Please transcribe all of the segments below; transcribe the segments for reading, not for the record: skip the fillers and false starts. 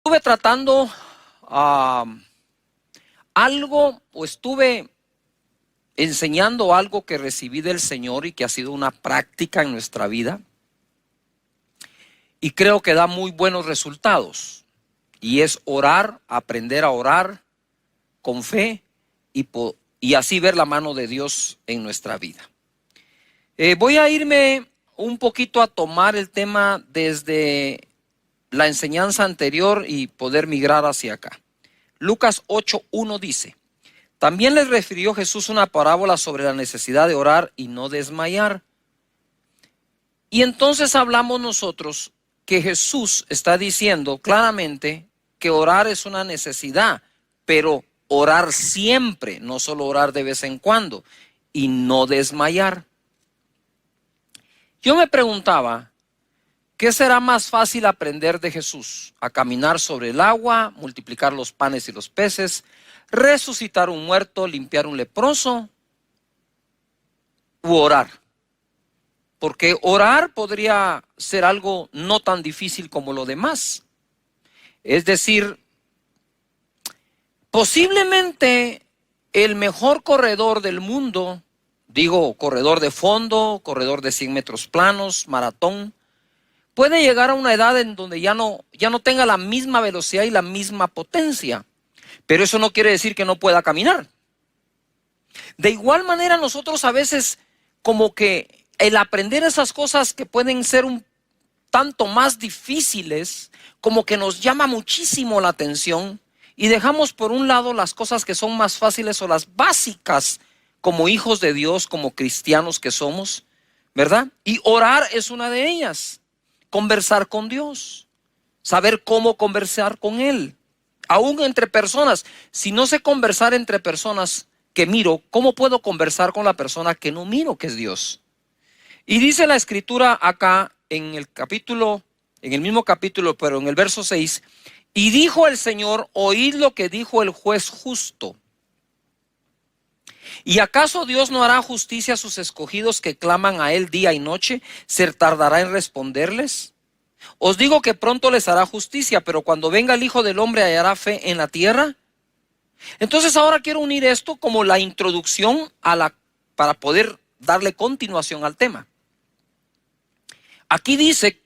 Estuve tratando algo, o estuve enseñando algo que recibí del Señor y que ha sido una práctica en nuestra vida, y creo que da muy buenos resultados, y es orar, aprender a orar con fe y así ver la mano de Dios en nuestra vida. Voy a irme un poquito a tomar el tema desde la enseñanza anterior y poder migrar hacia acá. Lucas 8:1 dice: también les refirió Jesús una parábola sobre la necesidad de orar y no desmayar. Y entonces hablamos nosotros que Jesús está diciendo claramente que orar es una necesidad, pero orar siempre, no solo orar de vez en cuando, y no desmayar. Yo me preguntaba, ¿qué será más fácil aprender de Jesús? ¿A caminar sobre el agua, multiplicar los panes y los peces, resucitar un muerto, limpiar un leproso, u orar? Porque orar podría ser algo no tan difícil como lo demás. Es decir, posiblemente el mejor corredor del mundo, digo corredor de fondo, corredor de 100 metros planos, maratón, puede llegar a una edad en donde ya no tenga la misma velocidad y la misma potencia. Pero eso no quiere decir que no pueda caminar. De igual manera, nosotros a veces, como que el aprender esas cosas que pueden ser un tanto más difíciles, como que nos llama muchísimo la atención y dejamos por un lado las cosas que son más fáciles o las básicas como hijos de Dios, como cristianos que somos, ¿verdad? Y orar es una de ellas. Conversar con Dios, saber cómo conversar con Él, aún entre personas. Si no sé conversar entre personas que miro, ¿cómo puedo conversar con la persona que no miro, que es Dios? Y dice la escritura acá en el mismo capítulo, pero en el verso 6, y dijo el Señor: oíd lo que dijo el juez justo. ¿Y acaso Dios no hará justicia a sus escogidos que claman a Él día y noche? ¿Se tardará en responderles? Os digo que pronto les hará justicia, pero cuando venga el Hijo del Hombre, ¿hallará fe en la tierra? Entonces ahora quiero unir esto como la introducción para poder darle continuación al tema. Aquí dice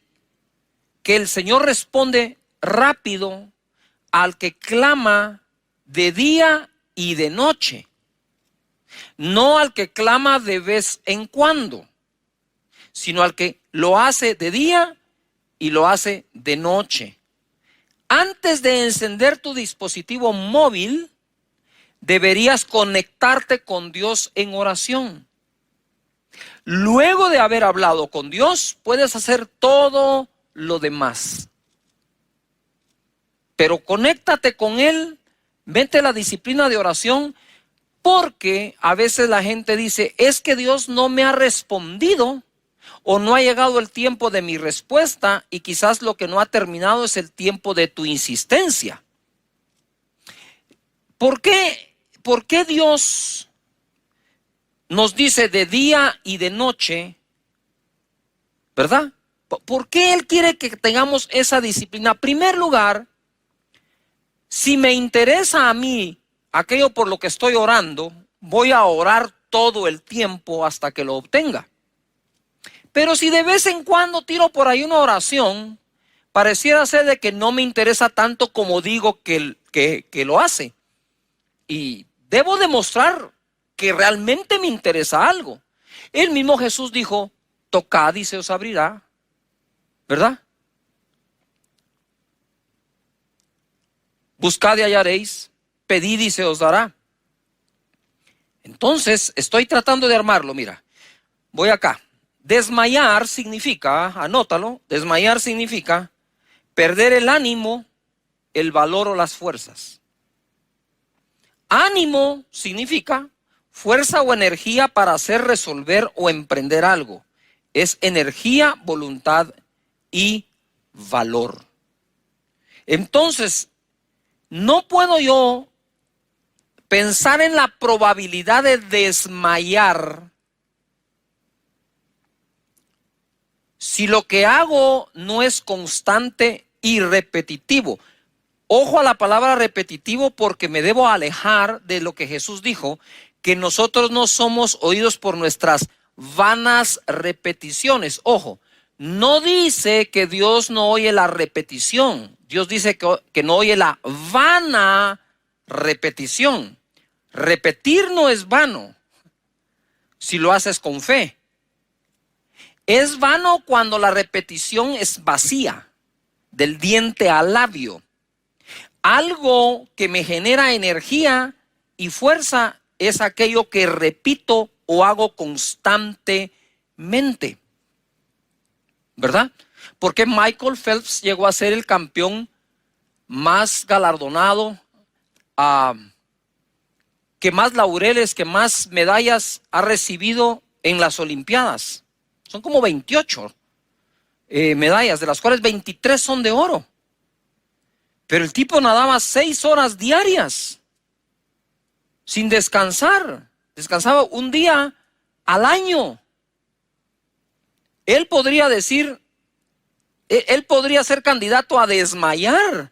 que el Señor responde rápido al que clama de día y de noche, no al que clama de vez en cuando, sino al que lo hace de día y lo hace de noche. Antes de encender tu dispositivo móvil, deberías conectarte con Dios en oración. Luego de haber hablado con Dios, puedes hacer todo lo demás. Pero conéctate con Él, vete a la disciplina de oración, porque a veces la gente dice: es que Dios no me ha respondido, o no ha llegado el tiempo de mi respuesta, y quizás lo que no ha terminado es el tiempo de tu insistencia. ¿Por qué Dios nos dice de día y de noche, verdad? ¿Por qué Él quiere que tengamos esa disciplina? En primer lugar, si me interesa a mí aquello por lo que estoy orando, voy a orar todo el tiempo hasta que lo obtenga. Pero si de vez en cuando tiro por ahí una oración, pareciera ser de que no me interesa tanto como digo que lo hace. Y debo demostrar que realmente me interesa algo. El mismo Jesús dijo: tocad y se os abrirá, ¿verdad? Buscad y hallaréis, pedid y se os dará. Entonces, estoy tratando de armarlo, mira. Voy acá. Desmayar significa, anótalo, desmayar significa perder el ánimo, el valor o las fuerzas. Ánimo significa fuerza o energía para hacer, resolver o emprender algo. Es energía, voluntad y valor. Entonces, no puedo yo pensar en la probabilidad de desmayar si lo que hago no es constante y repetitivo. Ojo a la palabra repetitivo, porque me debo alejar de lo que Jesús dijo, que nosotros no somos oídos por nuestras vanas repeticiones. Ojo, no dice que Dios no oye la repetición. Dios dice que no oye la vana repetición. Repetir no es vano si lo haces con fe. Es vano cuando la repetición es vacía, del diente al labio. Algo que me genera energía y fuerza es aquello que repito o hago constantemente, ¿verdad? Porque Michael Phelps llegó a ser el campeón más galardonado, que más laureles, que más medallas ha recibido en las Olimpiadas. Son como 28 medallas, de las cuales 23 son de oro. Pero el tipo nadaba 6 horas diarias, sin descansar. Descansaba un día al año. Él podría decir, él podría ser candidato a desmayar,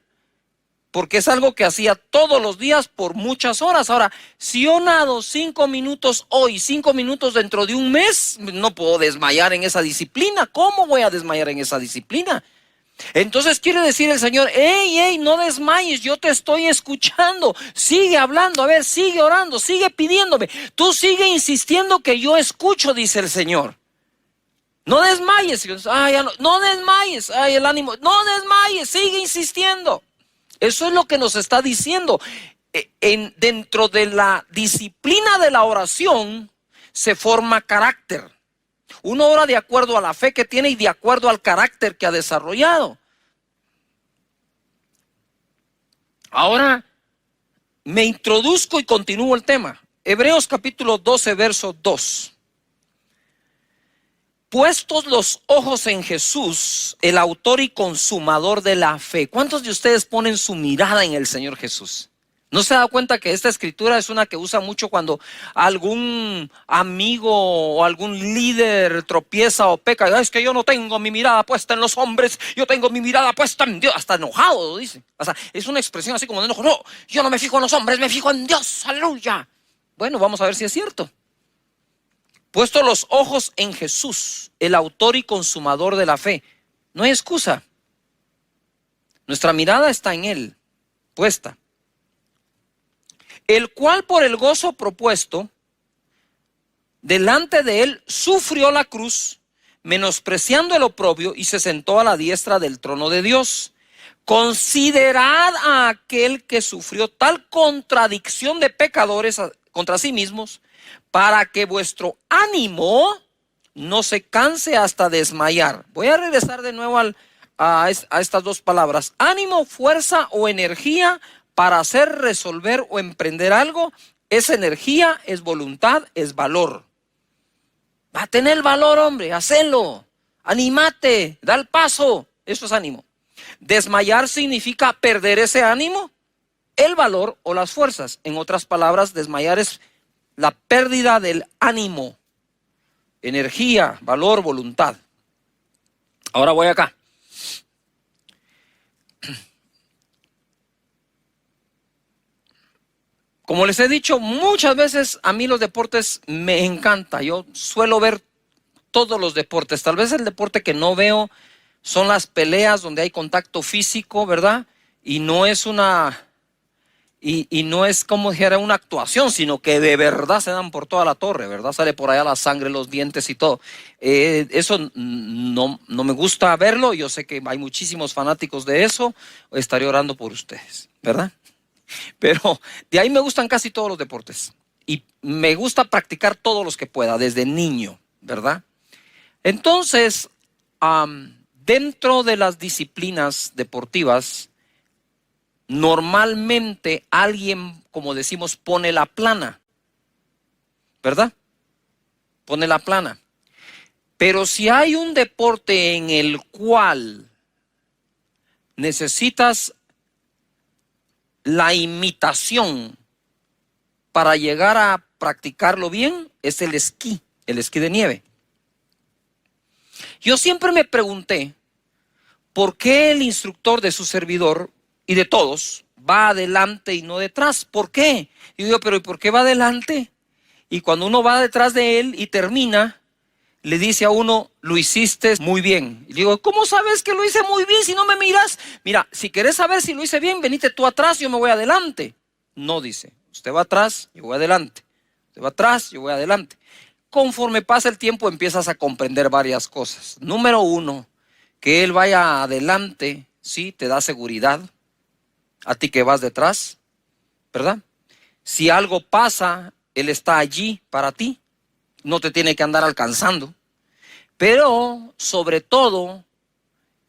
porque es algo que hacía todos los días por muchas horas. Ahora, si yo nado 5 minutos hoy, 5 minutos dentro de un mes, no puedo desmayar en esa disciplina. ¿Cómo voy a desmayar en esa disciplina? Entonces quiere decir el Señor, hey, no desmayes, yo te estoy escuchando, sigue hablando, a ver, sigue orando, sigue pidiéndome, tú sigue insistiendo que yo escucho, dice el Señor. No desmayes, no desmayes, el ánimo, no desmayes, sigue insistiendo. Eso es lo que nos está diciendo. Dentro de la disciplina de la oración se forma carácter. Uno ora de acuerdo a la fe que tiene y de acuerdo al carácter que ha desarrollado. Ahora me introduzco y continúo el tema. Hebreos capítulo 12, verso 2. Puestos los ojos en Jesús, el autor y consumador de la fe. ¿Cuántos de ustedes ponen su mirada en el Señor Jesús? ¿No se da cuenta que esta escritura es una que usa mucho cuando algún amigo o algún líder tropieza o peca? Es que yo no tengo mi mirada puesta en los hombres, yo tengo mi mirada puesta en Dios. Hasta enojado lo dice. O sea, es una expresión así como de enojo. No, yo no me fijo en los hombres, me fijo en Dios. Aleluya. Bueno, vamos a ver si es cierto. Puesto los ojos en Jesús, el autor y consumador de la fe. No hay excusa. Nuestra mirada está en Él, puesta. El cual por el gozo propuesto delante de él sufrió la cruz, menospreciando el oprobio, y se sentó a la diestra del trono de Dios. Considerad a aquel que sufrió tal contradicción de pecadores contra sí mismos, para que vuestro ánimo no se canse hasta desmayar. Voy a regresar de nuevo a estas dos palabras. Ánimo, fuerza o energía para hacer, resolver o emprender algo. Es energía, es voluntad, es valor. Va a tener valor, hombre, hacelo. Anímate, da el paso. Eso es ánimo. Desmayar significa perder ese ánimo, el valor o las fuerzas. En otras palabras, desmayar es la pérdida del ánimo, energía, valor, voluntad. Ahora voy acá. Como les he dicho muchas veces, a mí los deportes me encanta. Yo suelo ver todos los deportes. Tal vez el deporte que no veo son las peleas donde hay contacto físico, ¿verdad? Y no es no es como dijera una actuación, sino que de verdad se dan por toda la torre, ¿verdad? Sale por allá la sangre, los dientes y todo. Eso no me gusta verlo. Yo sé que hay muchísimos fanáticos de eso. Estaré orando por ustedes, ¿verdad? Pero de ahí me gustan casi todos los deportes. Y me gusta practicar todos los que pueda, desde niño, ¿verdad? Entonces, dentro de las disciplinas deportivas, normalmente alguien, como decimos, pone la plana, ¿verdad? Pone la plana. Pero si hay un deporte en el cual necesitas la imitación para llegar a practicarlo bien, es el esquí de nieve. Yo siempre me pregunté por qué el instructor de su servidor y de todos, va adelante y no detrás. ¿Por qué? Y digo, pero ¿y por qué va adelante? Y cuando uno va detrás de él y termina, le dice a uno, lo hiciste muy bien. Y digo, ¿cómo sabes que lo hice muy bien si no me miras? Mira, si querés saber si lo hice bien, venite tú atrás, yo me voy adelante. No, dice, usted va atrás, yo voy adelante. Usted va atrás, yo voy adelante. Conforme pasa el tiempo empiezas a comprender varias cosas. Número uno, que él vaya adelante, sí, te da seguridad. A ti que vas detrás, ¿verdad? Si algo pasa, él está allí para ti. No te tiene que andar alcanzando. Pero sobre todo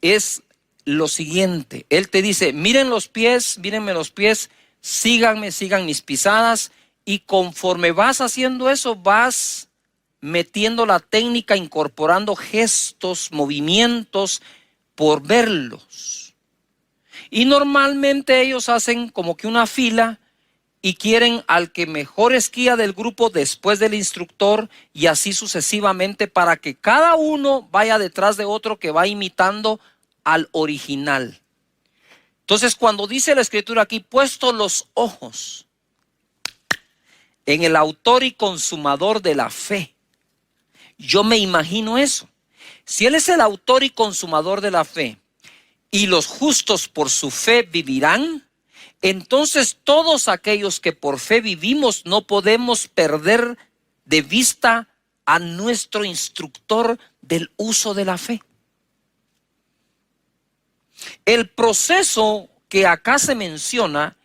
es lo siguiente. Él te dice, miren los pies, mírenme los pies, síganme, sigan mis pisadas. Y conforme vas haciendo eso, vas metiendo la técnica, incorporando gestos, movimientos, por verlos. Y normalmente ellos hacen como que una fila y quieren al que mejor esquía del grupo después del instructor y así sucesivamente para que cada uno vaya detrás de otro que va imitando al original. Entonces, cuando dice la escritura aquí, puesto los ojos en el autor y consumador de la fe, yo me imagino eso. Si él es el autor y consumador de la fe y los justos por su fe vivirán, entonces todos aquellos que por fe vivimos no podemos perder de vista a nuestro instructor del uso de la fe. El proceso que acá se menciona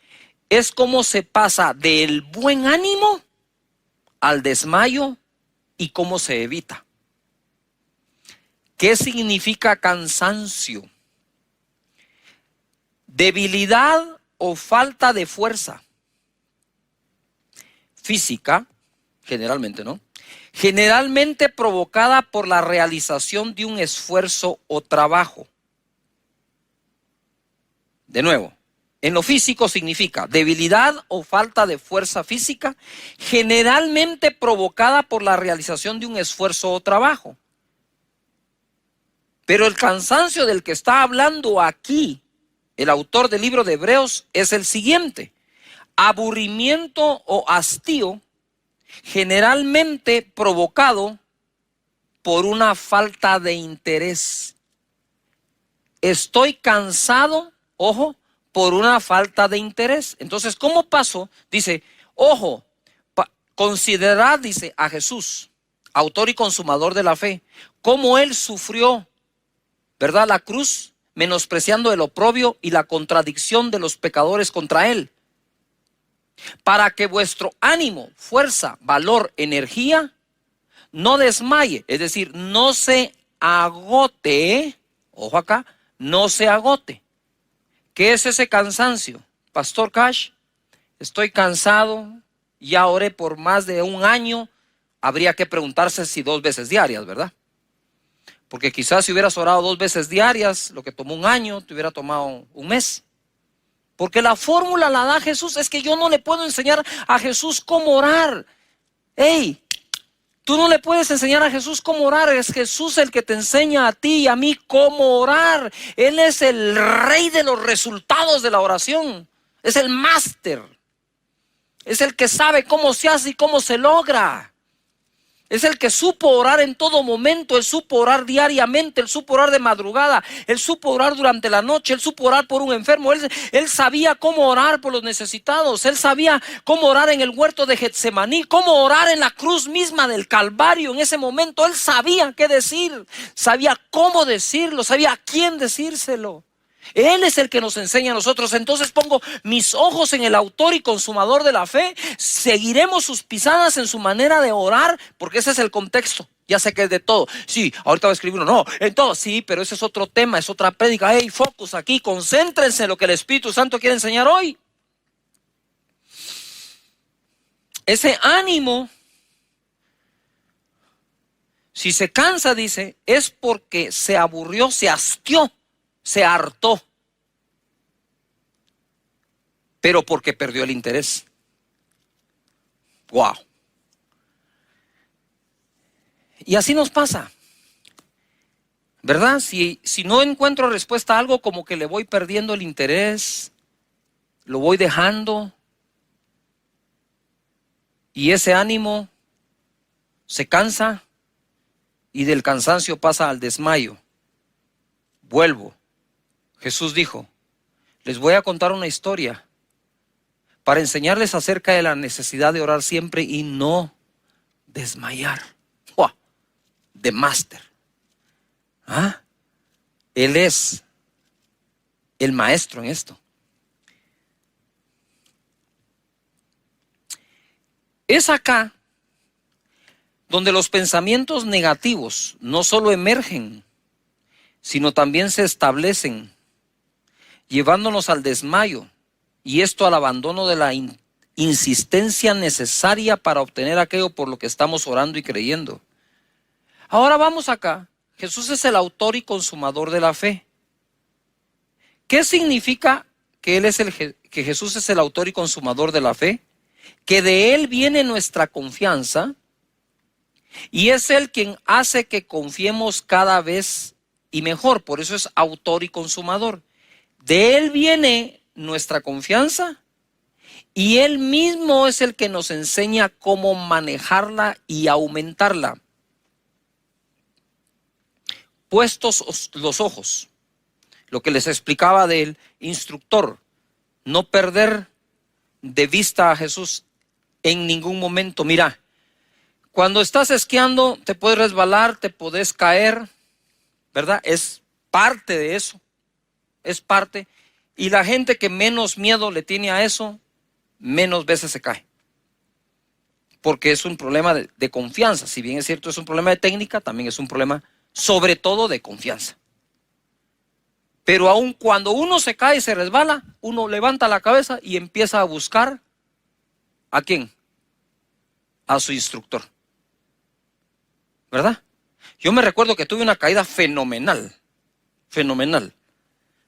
es cómo se pasa del buen ánimo al desmayo y cómo se evita. ¿Qué significa cansancio? Debilidad o falta de fuerza física, generalmente, ¿no? Generalmente provocada por la realización de un esfuerzo o trabajo. De nuevo, en lo físico significa debilidad o falta de fuerza física, generalmente provocada por la realización de un esfuerzo o trabajo. Pero el cansancio del que está hablando aquí el autor del libro de Hebreos es el siguiente: aburrimiento o hastío generalmente provocado por una falta de interés. Estoy cansado, ojo, por una falta de interés. Entonces, ¿cómo pasó? Dice, ojo, considerad, dice, a Jesús, autor y consumador de la fe, cómo él sufrió, ¿verdad?, la cruz, menospreciando el oprobio y la contradicción de los pecadores contra él, para que vuestro ánimo, fuerza, valor, energía no desmaye, es decir, no se agote, ojo acá, no se agote. ¿Qué es ese cansancio? Pastor Cash, estoy cansado, ya oré por más de un año, habría que preguntarse si 2 veces diarias, ¿verdad? Porque quizás si hubieras orado 2 veces diarias, lo que tomó un año, te hubiera tomado un mes. Porque la fórmula la da Jesús. Es que yo no le puedo enseñar a Jesús cómo orar. Hey, tú no le puedes enseñar a Jesús cómo orar. Es Jesús el que te enseña a ti y a mí cómo orar. Él es el rey de los resultados de la oración. Es el máster. Es el que sabe cómo se hace y cómo se logra. Es el que supo orar en todo momento. Él supo orar diariamente. Él supo orar de madrugada. Él supo orar durante la noche. Él supo orar por un enfermo. Él sabía cómo orar por los necesitados. Él sabía cómo orar en el huerto de Getsemaní. Cómo orar en la cruz misma del Calvario. En ese momento él sabía qué decir. Sabía cómo decirlo. Sabía a quién decírselo. Él es el que nos enseña a nosotros. Entonces pongo mis ojos en el autor y consumador de la fe. Seguiremos sus pisadas en su manera de orar, porque ese es el contexto. Ya sé que es de todo. Sí, ahorita voy a escribir uno. No, en todo. Sí, pero ese es otro tema, es otra prédica. Hey, focus aquí. Concéntrense en lo que el Espíritu Santo quiere enseñar hoy. Ese ánimo, si se cansa, dice, es porque se aburrió, se hastió, se hartó, pero porque perdió el interés. Wow. Y así nos pasa, ¿verdad? Si no encuentro respuesta a algo, como que le voy perdiendo el interés, lo voy dejando y ese ánimo se cansa y del cansancio pasa al desmayo. Vuelvo. Jesús dijo, les voy a contar una historia para enseñarles acerca de la necesidad de orar siempre y no desmayar. ¡Wow! De máster. ¿Ah? Él es el maestro en esto. Es acá donde los pensamientos negativos no solo emergen, sino también se establecen, llevándonos al desmayo, y esto al abandono de la insistencia necesaria para obtener aquello por lo que estamos orando y creyendo. Ahora vamos acá. Jesús es el autor y consumador de la fe. ¿Qué significa que que Jesús es el autor y consumador de la fe? Que de Él viene nuestra confianza y es Él quien hace que confiemos cada vez y mejor. Por eso es autor y consumador. De Él viene nuestra confianza y Él mismo es el que nos enseña cómo manejarla y aumentarla. Puestos los ojos, lo que les explicaba del instructor, no perder de vista a Jesús en ningún momento. Mira, cuando estás esquiando te puedes resbalar, te puedes caer, ¿verdad? Es parte de eso, es parte. Y la gente que menos miedo le tiene a eso, menos veces se cae. Porque es un problema de confianza. Si bien es cierto, es un problema de técnica, también es un problema sobre todo de confianza. Pero aun cuando uno se cae y se resbala, uno levanta la cabeza y empieza a buscar ¿a quién? A su instructor. ¿Verdad? Yo me recuerdo que tuve una caída fenomenal,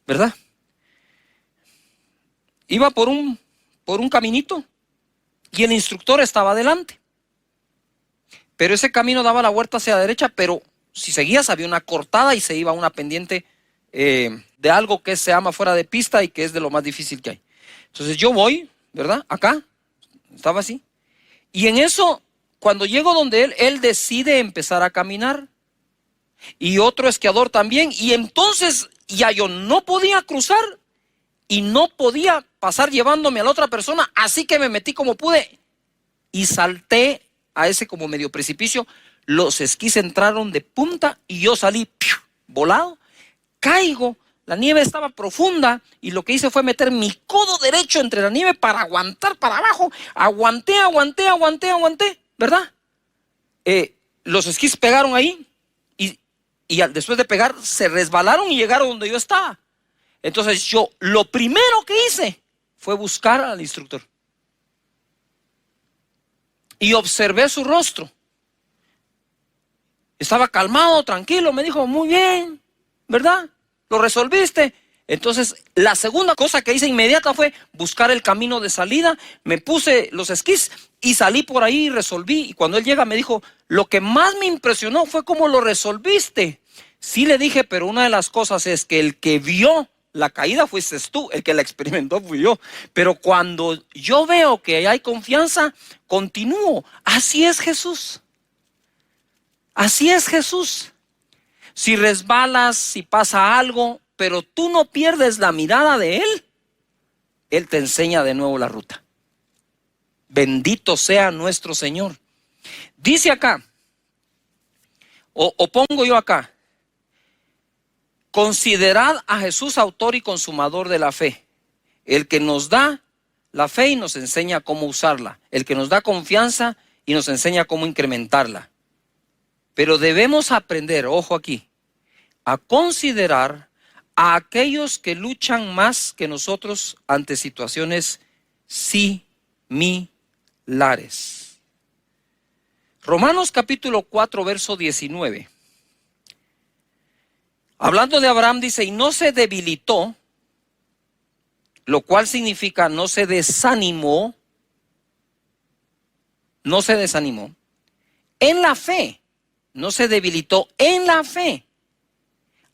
¿verdad? Iba por un caminito y el instructor estaba adelante. Pero ese camino daba la vuelta hacia la derecha, pero si seguías había una cortada y se iba a una pendiente de algo que se llama fuera de pista y que es de lo más difícil que hay. Entonces yo voy, ¿verdad? Acá, estaba así. Y en eso, cuando llego donde él decide empezar a caminar. Y otro esquiador también. Y entonces ya yo no podía cruzar y no podía pasar llevándome a la otra persona. Así que me metí como pude y salté a ese como medio precipicio. Los esquís entraron de punta y yo salí volado. Caigo, la nieve estaba profunda y lo que hice fue meter mi codo derecho entre la nieve para aguantar para abajo. Aguanté, ¿verdad? Los esquís pegaron ahí y después de pegar se resbalaron y llegaron donde yo estaba. Entonces yo lo primero que hice fue buscar al instructor y observé su rostro. Estaba calmado, tranquilo, me dijo, muy bien, ¿verdad? ¿Lo resolviste? Entonces, la segunda cosa que hice inmediata fue buscar el camino de salida, me puse los esquís y salí por ahí y resolví. Y cuando él llega me dijo, lo que más me impresionó fue cómo lo resolviste. Sí le dije, pero una de las cosas es que el que vio la caída fuiste tú, el que la experimentó fui yo. Pero cuando yo veo que hay confianza, continúo. Así es Jesús. Así es Jesús. Si resbalas, si pasa algo, pero tú no pierdes la mirada de Él, Él te enseña de nuevo la ruta. Bendito sea nuestro Señor. Dice acá, o pongo yo acá, considerad a Jesús autor y consumador de la fe, el que nos da la fe y nos enseña cómo usarla, el que nos da confianza y nos enseña cómo incrementarla. Pero debemos aprender, ojo aquí, a considerar a aquellos que luchan más que nosotros ante situaciones similares. Romanos capítulo 4, verso 19. Hablando de Abraham dice, y no se debilitó, lo cual significa no se desanimó, en la fe. No se debilitó en la fe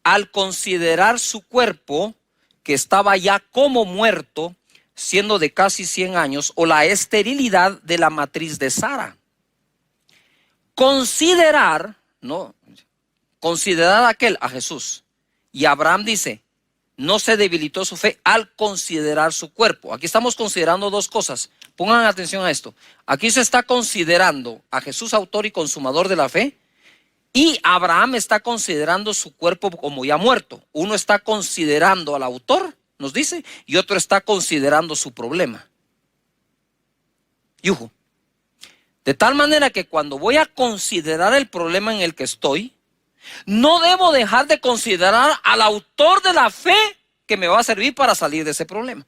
al considerar su cuerpo que estaba ya como muerto siendo de casi 100 años, o la esterilidad de la matriz de Sara. Considerar, ¿no? Considerar a Jesús. Y Abraham dice, no se debilitó su fe al considerar su cuerpo. Aquí estamos considerando dos cosas. Pongan atención a esto. Aquí se está considerando a Jesús, autor y consumador de la fe, y Abraham está considerando su cuerpo como ya muerto. Uno está considerando al autor, nos dice, y otro está considerando su problema. Yujo. De tal manera que cuando voy a considerar el problema en el que estoy, no debo dejar de considerar al autor de la fe que me va a servir para salir de ese problema.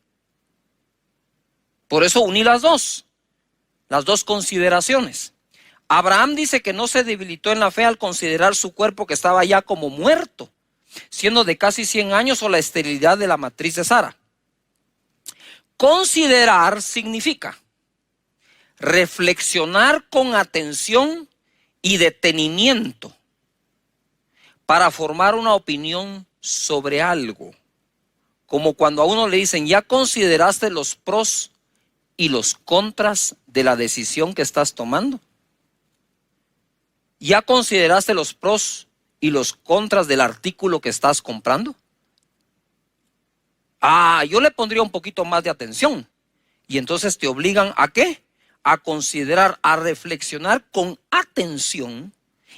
Por eso uní las dos consideraciones. Abraham dice que no se debilitó en la fe al considerar su cuerpo que estaba ya como muerto, siendo de casi 100 años, o la esterilidad de la matriz de Sara. Considerar significa reflexionar con atención y detenimiento para formar una opinión sobre algo. Como cuando a uno le dicen, ¿ya consideraste los pros y los contras de la decisión que estás tomando? ¿Ya consideraste los pros y los contras del artículo que estás comprando? Yo le pondría un poquito más de atención. Y entonces te obligan ¿a qué? A considerar, a reflexionar con atención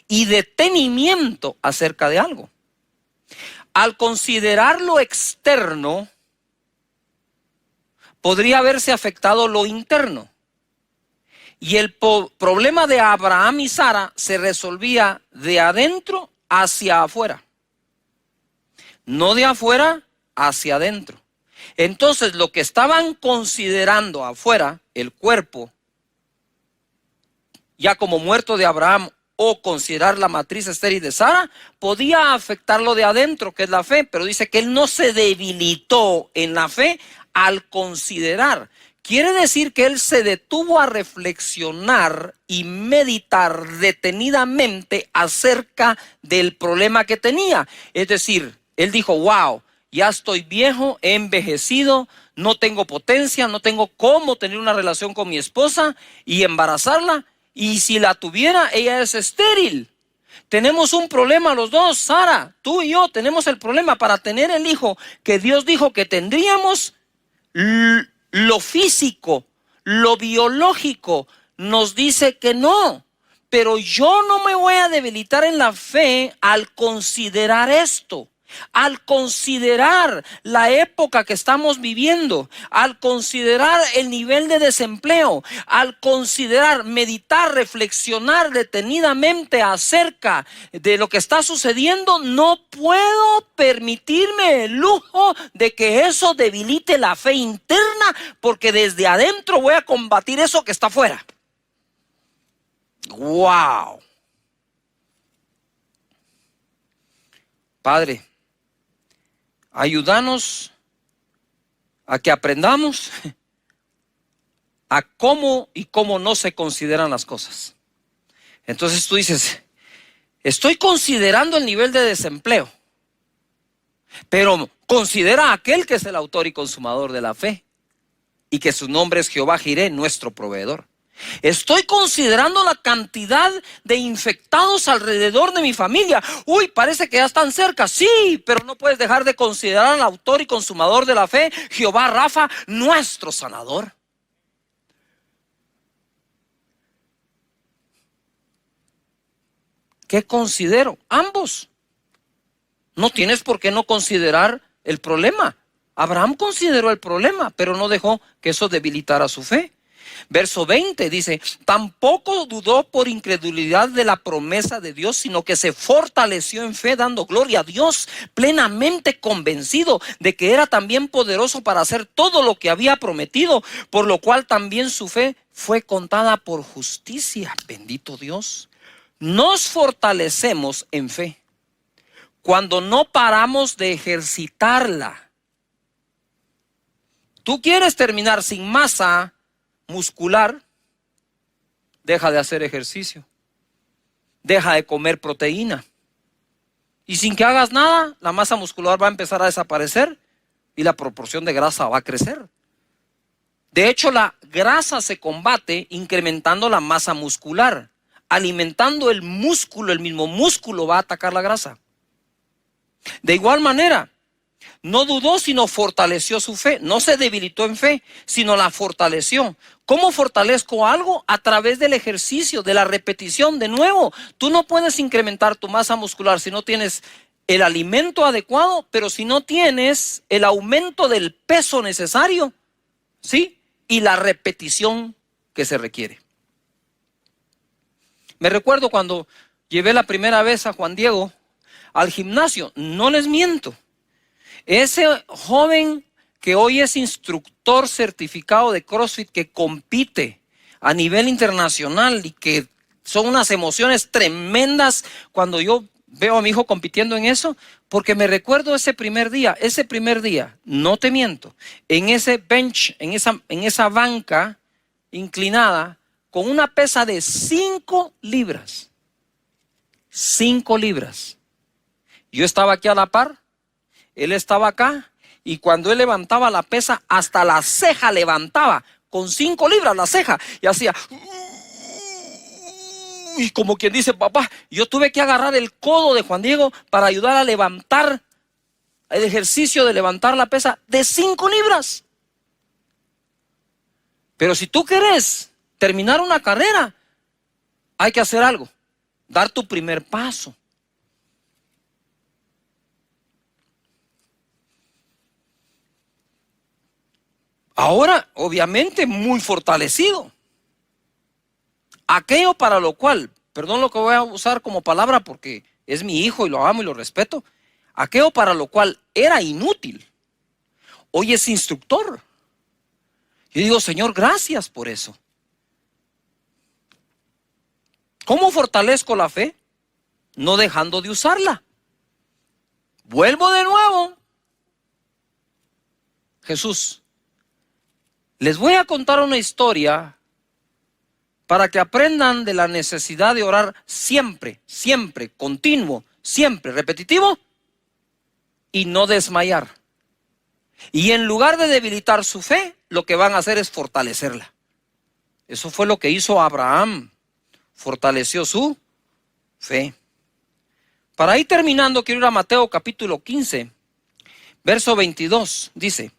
y detenimiento acerca de algo. Al considerar lo externo, podría haberse afectado lo interno. Y el problema de Abraham y Sara se resolvía de adentro hacia afuera, no de afuera hacia adentro. Entonces, lo que estaban considerando afuera, el cuerpo, ya como muerto de Abraham, o considerar la matriz estéril de Sara, podía afectar lo de adentro, que es la fe. Pero dice que él no se debilitó en la fe al considerar. Quiere decir que él se detuvo a reflexionar y meditar detenidamente acerca del problema que tenía. Es decir, él dijo, wow, ya estoy viejo, he envejecido, no tengo potencia, no tengo cómo tener una relación con mi esposa y embarazarla. Y si la tuviera, ella es estéril. Tenemos un problema los dos, Sara, tú y yo tenemos el problema para tener el hijo que Dios dijo que tendríamos. Lo físico, lo biológico nos dice que no, pero yo no me voy a debilitar en la fe al considerar esto, al considerar la época que estamos viviendo, al considerar el nivel de desempleo, al considerar, meditar, reflexionar detenidamente acerca de lo que está sucediendo. No puedo permitirme el lujo de que eso debilite la fe interna, porque desde adentro voy a combatir eso que está afuera. ¡Wow! Padre, ayúdanos a que aprendamos a cómo y cómo no se consideran las cosas. Entonces tú dices, estoy considerando el nivel de desempleo, pero considera a aquel que es el autor y consumador de la fe y que su nombre es Jehová Jireh, nuestro proveedor. Estoy considerando la cantidad de infectados alrededor de mi familia. Uy, parece que ya están cerca. Sí, pero no puedes dejar de considerar al autor y consumador de la fe, Jehová Rafa, nuestro sanador. ¿Qué considero? Ambos. No tienes por qué no considerar el problema. Abraham consideró el problema, pero no dejó que eso debilitara su fe. Verso 20 dice, tampoco dudó por incredulidad de la promesa de Dios, sino que se fortaleció en fe, dando gloria a Dios, plenamente convencido de que era también poderoso para hacer todo lo que había prometido, por lo cual también su fe fue contada por justicia. Bendito Dios. Nos fortalecemos en fe cuando no paramos de ejercitarla. Tú quieres terminar sin masa muscular, deja de hacer ejercicio, deja de comer proteína, y sin que hagas nada, la masa muscular va a empezar a desaparecer y la proporción de grasa va a crecer. De hecho, la grasa se combate incrementando la masa muscular, alimentando el músculo. El mismo músculo va a atacar la grasa. De igual manera, no dudó, sino fortaleció su fe. No se debilitó en fe, sino la fortaleció. ¿Cómo fortalezco algo? A través del ejercicio, de la repetición. De nuevo, tú no puedes incrementar tu masa muscular si no tienes el alimento adecuado, pero si no tienes el aumento del peso necesario, ¿sí? Y la repetición que se requiere. Me recuerdo cuando llevé la primera vez a Juan Diego al gimnasio, no les miento. Ese joven que hoy es instructor certificado de CrossFit, que compite a nivel internacional y que son unas emociones tremendas cuando yo veo a mi hijo compitiendo en eso, porque me recuerdo ese primer día, no te miento, en ese bench, en esa banca inclinada, con una pesa de 5 libras. 5 libras. Yo estaba aquí a la par, él estaba acá, y cuando él levantaba la pesa, hasta la ceja levantaba, con 5 libras la ceja, y hacía... Y como quien dice, papá, yo tuve que agarrar el codo de Juan Diego para ayudar a levantar el ejercicio de levantar la pesa de 5 libras. Pero si tú querés terminar una carrera, hay que hacer algo, dar tu primer paso. Ahora, obviamente, muy fortalecido. Aquello para lo cual, perdón lo que voy a usar como palabra porque es mi hijo y lo amo y lo respeto, aquello para lo cual era inútil, hoy es instructor. Yo digo, Señor, gracias por eso. ¿Cómo fortalezco la fe? No dejando de usarla. Vuelvo de nuevo. Jesús, les voy a contar una historia para que aprendan de la necesidad de orar siempre, siempre, continuo, siempre, repetitivo, y no desmayar. Y en lugar de debilitar su fe, lo que van a hacer es fortalecerla. Eso fue lo que hizo Abraham, fortaleció su fe. Para ir terminando, quiero ir a Mateo capítulo 15, verso 22, dice: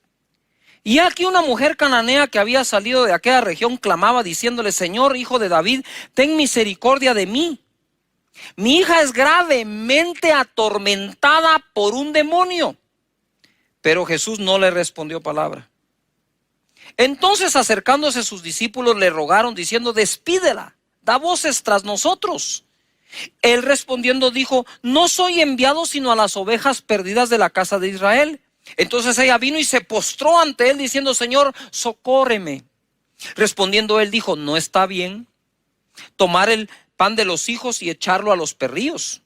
y aquí una mujer cananea que había salido de aquella región clamaba diciéndole: Señor, hijo de David, ten misericordia de mí. Mi hija es gravemente atormentada por un demonio. Pero Jesús no le respondió palabra. Entonces, acercándose sus discípulos, le rogaron diciendo: despídela, da voces tras nosotros. Él respondiendo dijo: no soy enviado sino a las ovejas perdidas de la casa de Israel. Entonces ella vino y se postró ante él diciendo: Señor, socórreme. Respondiendo él dijo: no está bien tomar el pan de los hijos y echarlo a los perrillos.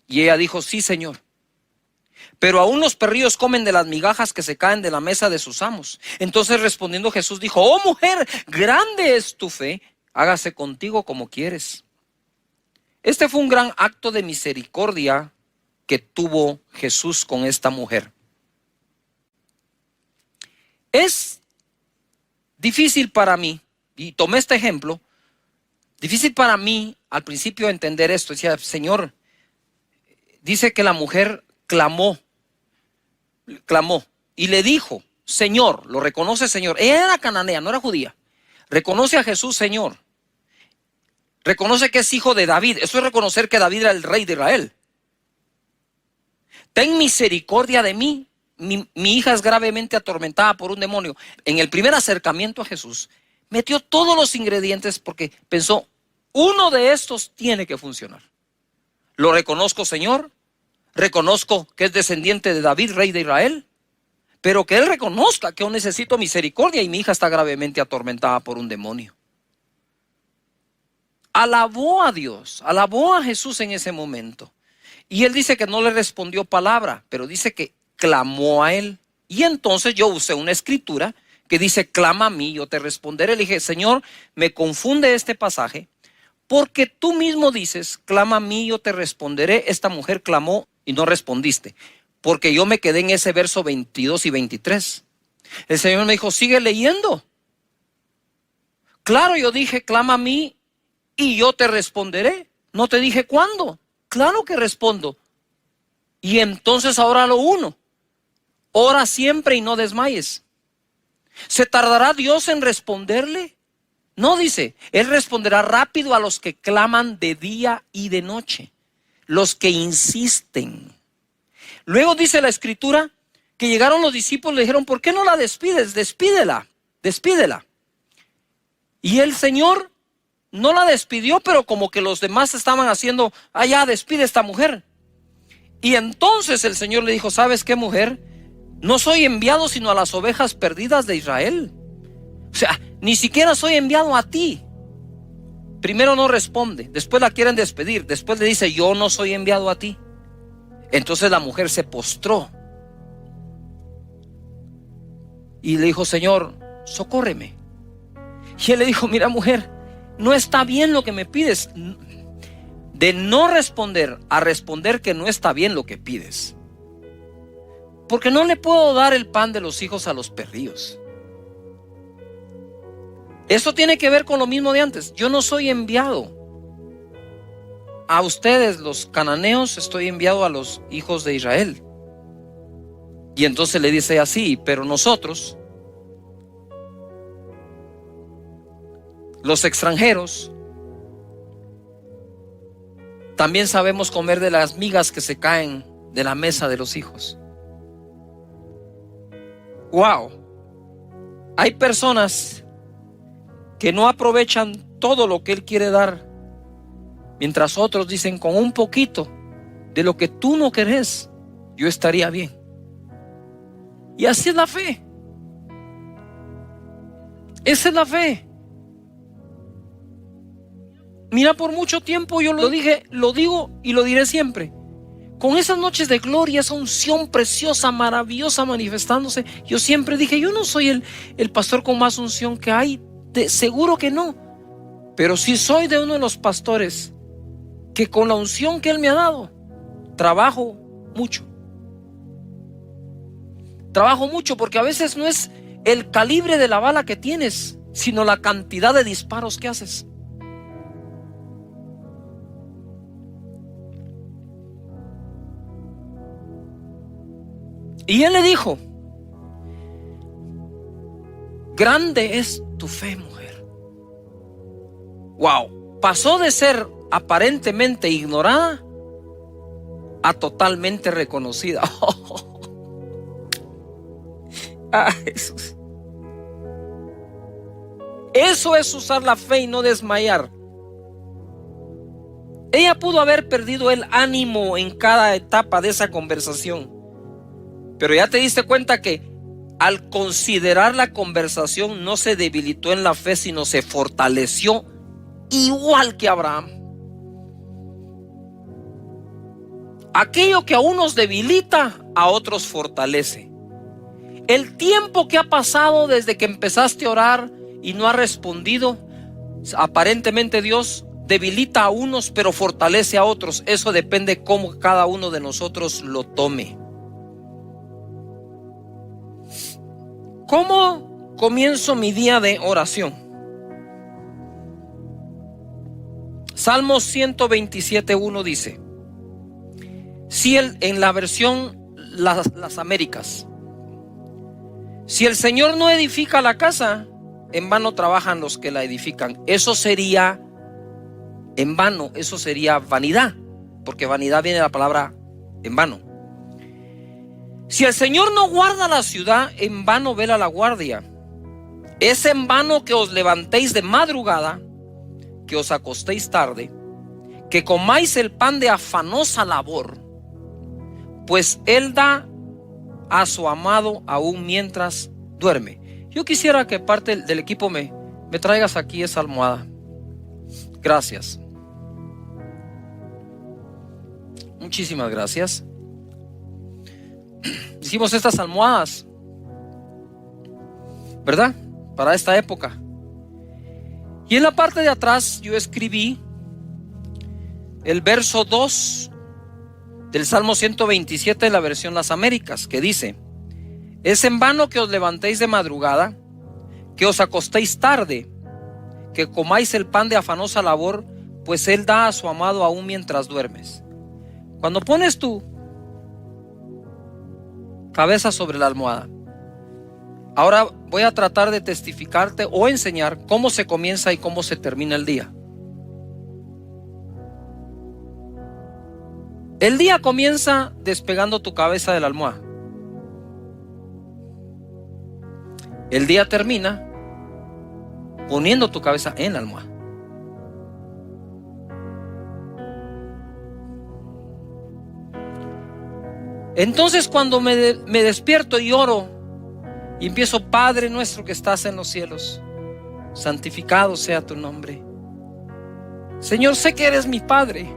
Y ella dijo: sí, Señor, pero aún los perrillos comen de las migajas que se caen de la mesa de sus amos. Entonces respondiendo Jesús dijo: oh mujer, grande es tu fe, hágase contigo como quieres. Este fue un gran acto de misericordia que tuvo Jesús con esta mujer. Es difícil para mí, y tomé este ejemplo, difícil para mí al principio entender esto. Decía: Señor, dice que la mujer clamó y le dijo: Señor, lo reconoce Señor. Ella era cananea, no era judía. Reconoce a Jesús Señor. Reconoce que es hijo de David. Eso es reconocer que David era el rey de Israel. Ten misericordia de mí. Mi hija es gravemente atormentada por un demonio. En el primer acercamiento a Jesús, metió todos los ingredientes porque pensó: uno de estos tiene que funcionar. Lo reconozco, Señor. Reconozco que es descendiente de David, rey de Israel. Pero que él reconozca que yo necesito misericordia y mi hija está gravemente atormentada por un demonio. Alabó a Dios, alabó a Jesús en ese momento. Y él dice que no le respondió palabra, pero dice que clamó a él. Y entonces yo usé una escritura que dice: clama a mí, yo te responderé. Le dije: Señor, me confunde este pasaje, porque tú mismo dices: clama a mí, yo te responderé. Esta mujer clamó y no respondiste, porque yo me quedé en ese verso 22 y 23. El Señor me dijo: sigue leyendo. Claro, yo dije, clama a mí y yo te responderé. No te dije cuándo. Claro que respondo. Y entonces ahora lo uno. Ora siempre y no desmayes. ¿Se tardará Dios en responderle? No, dice, Él responderá rápido a los que claman de día y de noche, los que insisten. Luego dice la Escritura que llegaron los discípulos y le dijeron, ¿por qué no la despides? Despídela, despídela. Y el Señor no la despidió, pero como que los demás estaban haciendo, ya, despide a esta mujer. Y entonces el Señor le dijo, ¿sabes qué, mujer? No soy enviado sino a las ovejas perdidas de Israel. O sea, ni siquiera soy enviado a ti. Primero no responde, después la quieren despedir, después le dice, yo no soy enviado a ti. Entonces la mujer se postró y le dijo, Señor, socórreme. Y él le dijo, mira, mujer, no está bien lo que me pides. De no responder a responder que no está bien lo que pides. Porque no le puedo dar el pan de los hijos a los perrillos. Eso tiene que ver con lo mismo de antes. Yo no soy enviado a ustedes, los cananeos, estoy enviado a los hijos de Israel. Y entonces le dice así, pero nosotros, los extranjeros, también sabemos comer de las migas que se caen de la mesa de los hijos. Wow. Hay personas que no aprovechan todo lo que Él quiere dar, mientras otros dicen, con un poquito de lo que tú no querés, yo estaría bien. Y así es la fe. Esa es la fe. Mira, por mucho tiempo yo lo dije, lo digo y lo diré siempre. Con esas noches de gloria, esa unción preciosa, maravillosa manifestándose, yo siempre dije, yo no soy el pastor con más unción que hay. Seguro que no. Pero sí soy de uno de los pastores que con la unción que Él me ha dado, trabajo mucho. Trabajo mucho porque a veces no es el calibre de la bala que tienes, sino la cantidad de disparos que haces. Y Él le dijo, grande es tu fe, mujer. Wow, pasó de ser aparentemente ignorada a totalmente reconocida. Jesús. Eso es usar la fe y no desmayar. Ella pudo haber perdido el ánimo en cada etapa de esa conversación, pero ya te diste cuenta que al considerar la conversación no se debilitó en la fe, sino se fortaleció igual que Abraham. Aquello que a unos debilita, a otros fortalece. El tiempo que ha pasado desde que empezaste a orar y no ha respondido, aparentemente Dios debilita a unos pero fortalece a otros. Eso depende cómo cada uno de nosotros lo tome. ¿Cómo comienzo mi día de oración? Salmos 127:1 dice, si en la versión las Américas, si el Señor no edifica la casa, en vano trabajan los que la edifican. Eso sería en vano, eso sería vanidad, porque vanidad viene de la palabra en vano. Si el Señor no guarda la ciudad, en vano vela la guardia. Es en vano que os levantéis de madrugada, que os acostéis tarde, que comáis el pan de afanosa labor, pues Él da a su amado aún mientras duerme. Yo quisiera que parte del equipo me traigas aquí esa almohada. Gracias. Muchísimas gracias. Hicimos estas almohadas, ¿verdad? Para esta época. Y en la parte de atrás yo escribí el verso 2 del Salmo 127 de la versión Las Américas, que dice: es en vano que os levantéis de madrugada, que os acostéis tarde, que comáis el pan de afanosa labor, pues Él da a su amado aún mientras duermes. Cuando pones tu cabeza sobre la almohada, ahora voy a tratar de testificarte o enseñar cómo se comienza y cómo se termina el día. El día comienza despegando tu cabeza de la almohada. El día termina poniendo tu cabeza en la almohada. Entonces cuando me despierto y oro y empiezo: Padre nuestro que estás en los cielos, santificado sea tu nombre. Señor, sé que eres mi Padre.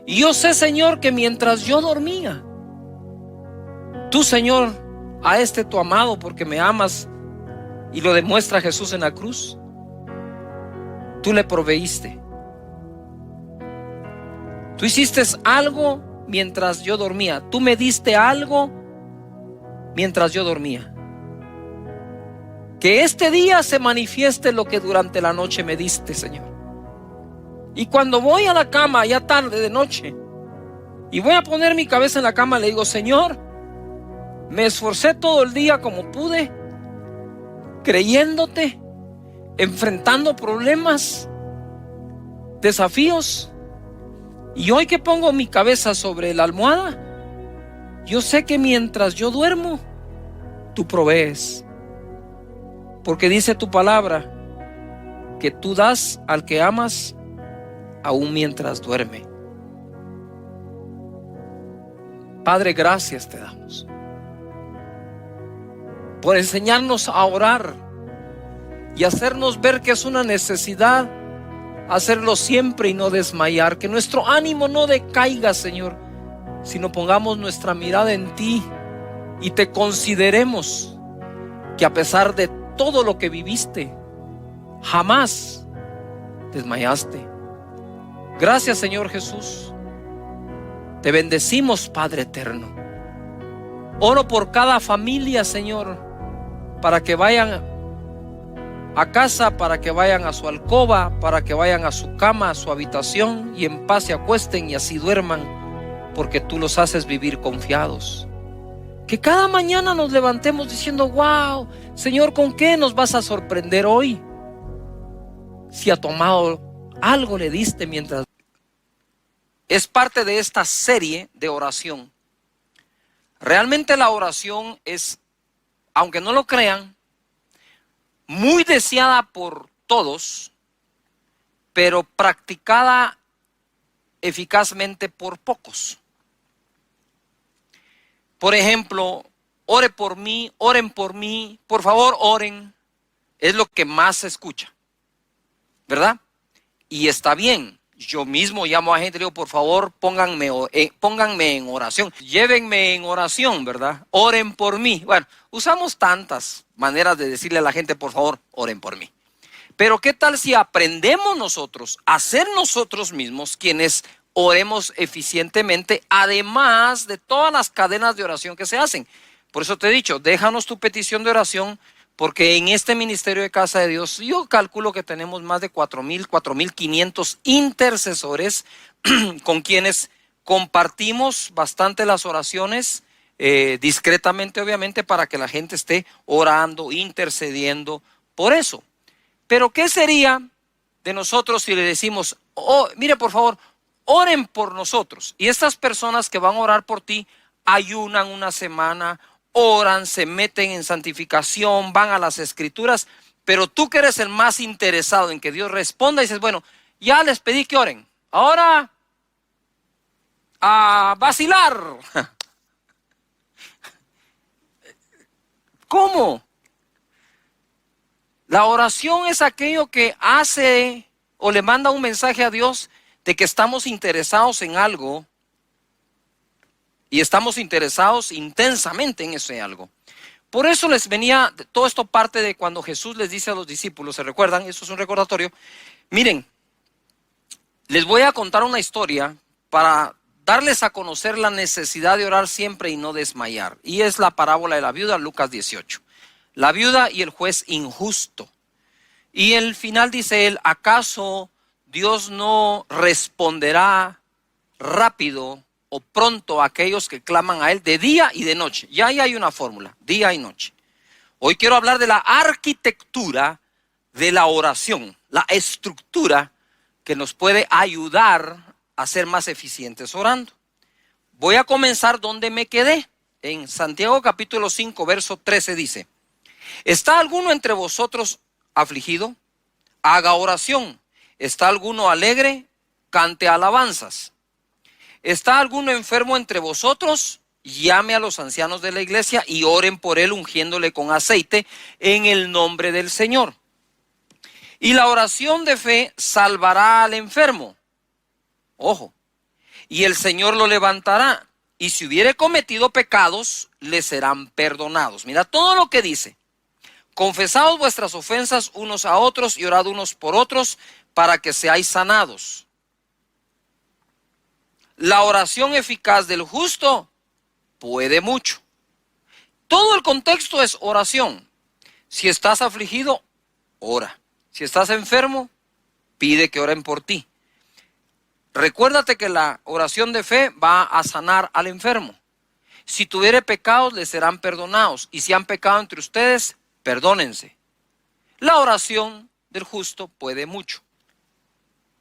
Y yo sé, Señor, que mientras yo dormía, tú, Señor, a tu amado, porque me amas y lo demuestra Jesús en la cruz, tú le proveíste. Tú hiciste algo mientras yo dormía. Tú me diste algo mientras yo dormía. Que este día se manifieste lo que durante la noche me diste, Señor. Y cuando voy a la cama, ya tarde de noche, y voy a poner mi cabeza en la cama, le digo: Señor, me esforcé todo el día como pude, creyéndote, enfrentando problemas, desafíos. Y hoy que pongo mi cabeza sobre la almohada, yo sé que mientras yo duermo, tú provees. Porque dice tu palabra que tú das al que amas aún mientras duerme. Padre, gracias te damos por enseñarnos a orar y hacernos ver que es una necesidad hacerlo siempre y no desmayar. Que nuestro ánimo no decaiga, Señor, sino pongamos nuestra mirada en ti y te consideremos que a pesar de todo lo que viviste, jamás desmayaste. Gracias, Señor Jesús. Te bendecimos, Padre eterno. Oro por cada familia, Señor, para que vayan a casa, para que vayan a su alcoba, para que vayan a su cama, a su habitación, y en paz se acuesten y así duerman, porque tú los haces vivir confiados. Que cada mañana nos levantemos diciendo: wow, Señor, ¿con qué nos vas a sorprender hoy? Si a tu amado algo le diste mientras... Es parte de esta serie de oración. Realmente la oración es, aunque no lo crean, muy deseada por todos, pero practicada eficazmente por pocos. Por ejemplo, ore por mí, oren por mí, por favor oren, es lo que más se escucha, ¿verdad? Y está bien. Yo mismo llamo a gente y digo: por favor, pónganme en oración, llévenme en oración, ¿verdad? Oren por mí. Bueno, usamos tantas maneras de decirle a la gente: por favor, oren por mí. Pero ¿qué tal si aprendemos nosotros a ser nosotros mismos quienes oremos eficientemente, además de todas las cadenas de oración que se hacen? Por eso te he dicho, déjanos tu petición de oración, porque en este ministerio de Casa de Dios, yo calculo que tenemos más de 4,500 intercesores con quienes compartimos bastante las oraciones, discretamente obviamente, para que la gente esté orando, intercediendo por eso. Pero ¿qué sería de nosotros si le decimos: oh, mire, por favor, oren por nosotros? Y estas personas que van a orar por ti ayunan una semana, oran, se meten en santificación, van a las escrituras, pero tú que eres el más interesado en que Dios responda, dices: bueno, ya les pedí que oren, ahora a vacilar. ¿Cómo? La oración es aquello que hace o le manda un mensaje a Dios de que estamos interesados en algo y estamos interesados intensamente en ese algo. Por eso les venía, todo esto parte de cuando Jesús les dice a los discípulos, ¿se recuerdan? Eso es un recordatorio. Miren, les voy a contar una historia para darles a conocer la necesidad de orar siempre y no desmayar. Y es la parábola de la viuda, Lucas 18. La viuda y el juez injusto. Y el final dice él, ¿acaso Dios no responderá rápido o pronto a aquellos que claman a él de día y de noche? Ya ahí hay una fórmula, día y noche. Hoy quiero hablar de la arquitectura de la oración, la estructura que nos puede ayudar a ser más eficientes orando. Voy a comenzar donde me quedé. En Santiago capítulo 5, verso 13 dice, ¿está alguno entre vosotros afligido? Haga oración. ¿Está alguno alegre? Cante alabanzas. ¿Está alguno enfermo entre vosotros? Llame a los ancianos de la iglesia y oren por él ungiéndole con aceite en el nombre del Señor. Y la oración de fe salvará al enfermo. Ojo. Y el Señor lo levantará. Y si hubiere cometido pecados, le serán perdonados. Mira todo lo que dice. Confesaos vuestras ofensas unos a otros y orad unos por otros para que seáis sanados. La oración eficaz del justo puede mucho. Todo el contexto es oración. Si estás afligido, ora. Si estás enfermo, pide que oren por ti. Recuérdate que la oración de fe va a sanar al enfermo. Si tuviere pecados, les serán perdonados. Y si han pecado entre ustedes, perdónense. La oración del justo puede mucho.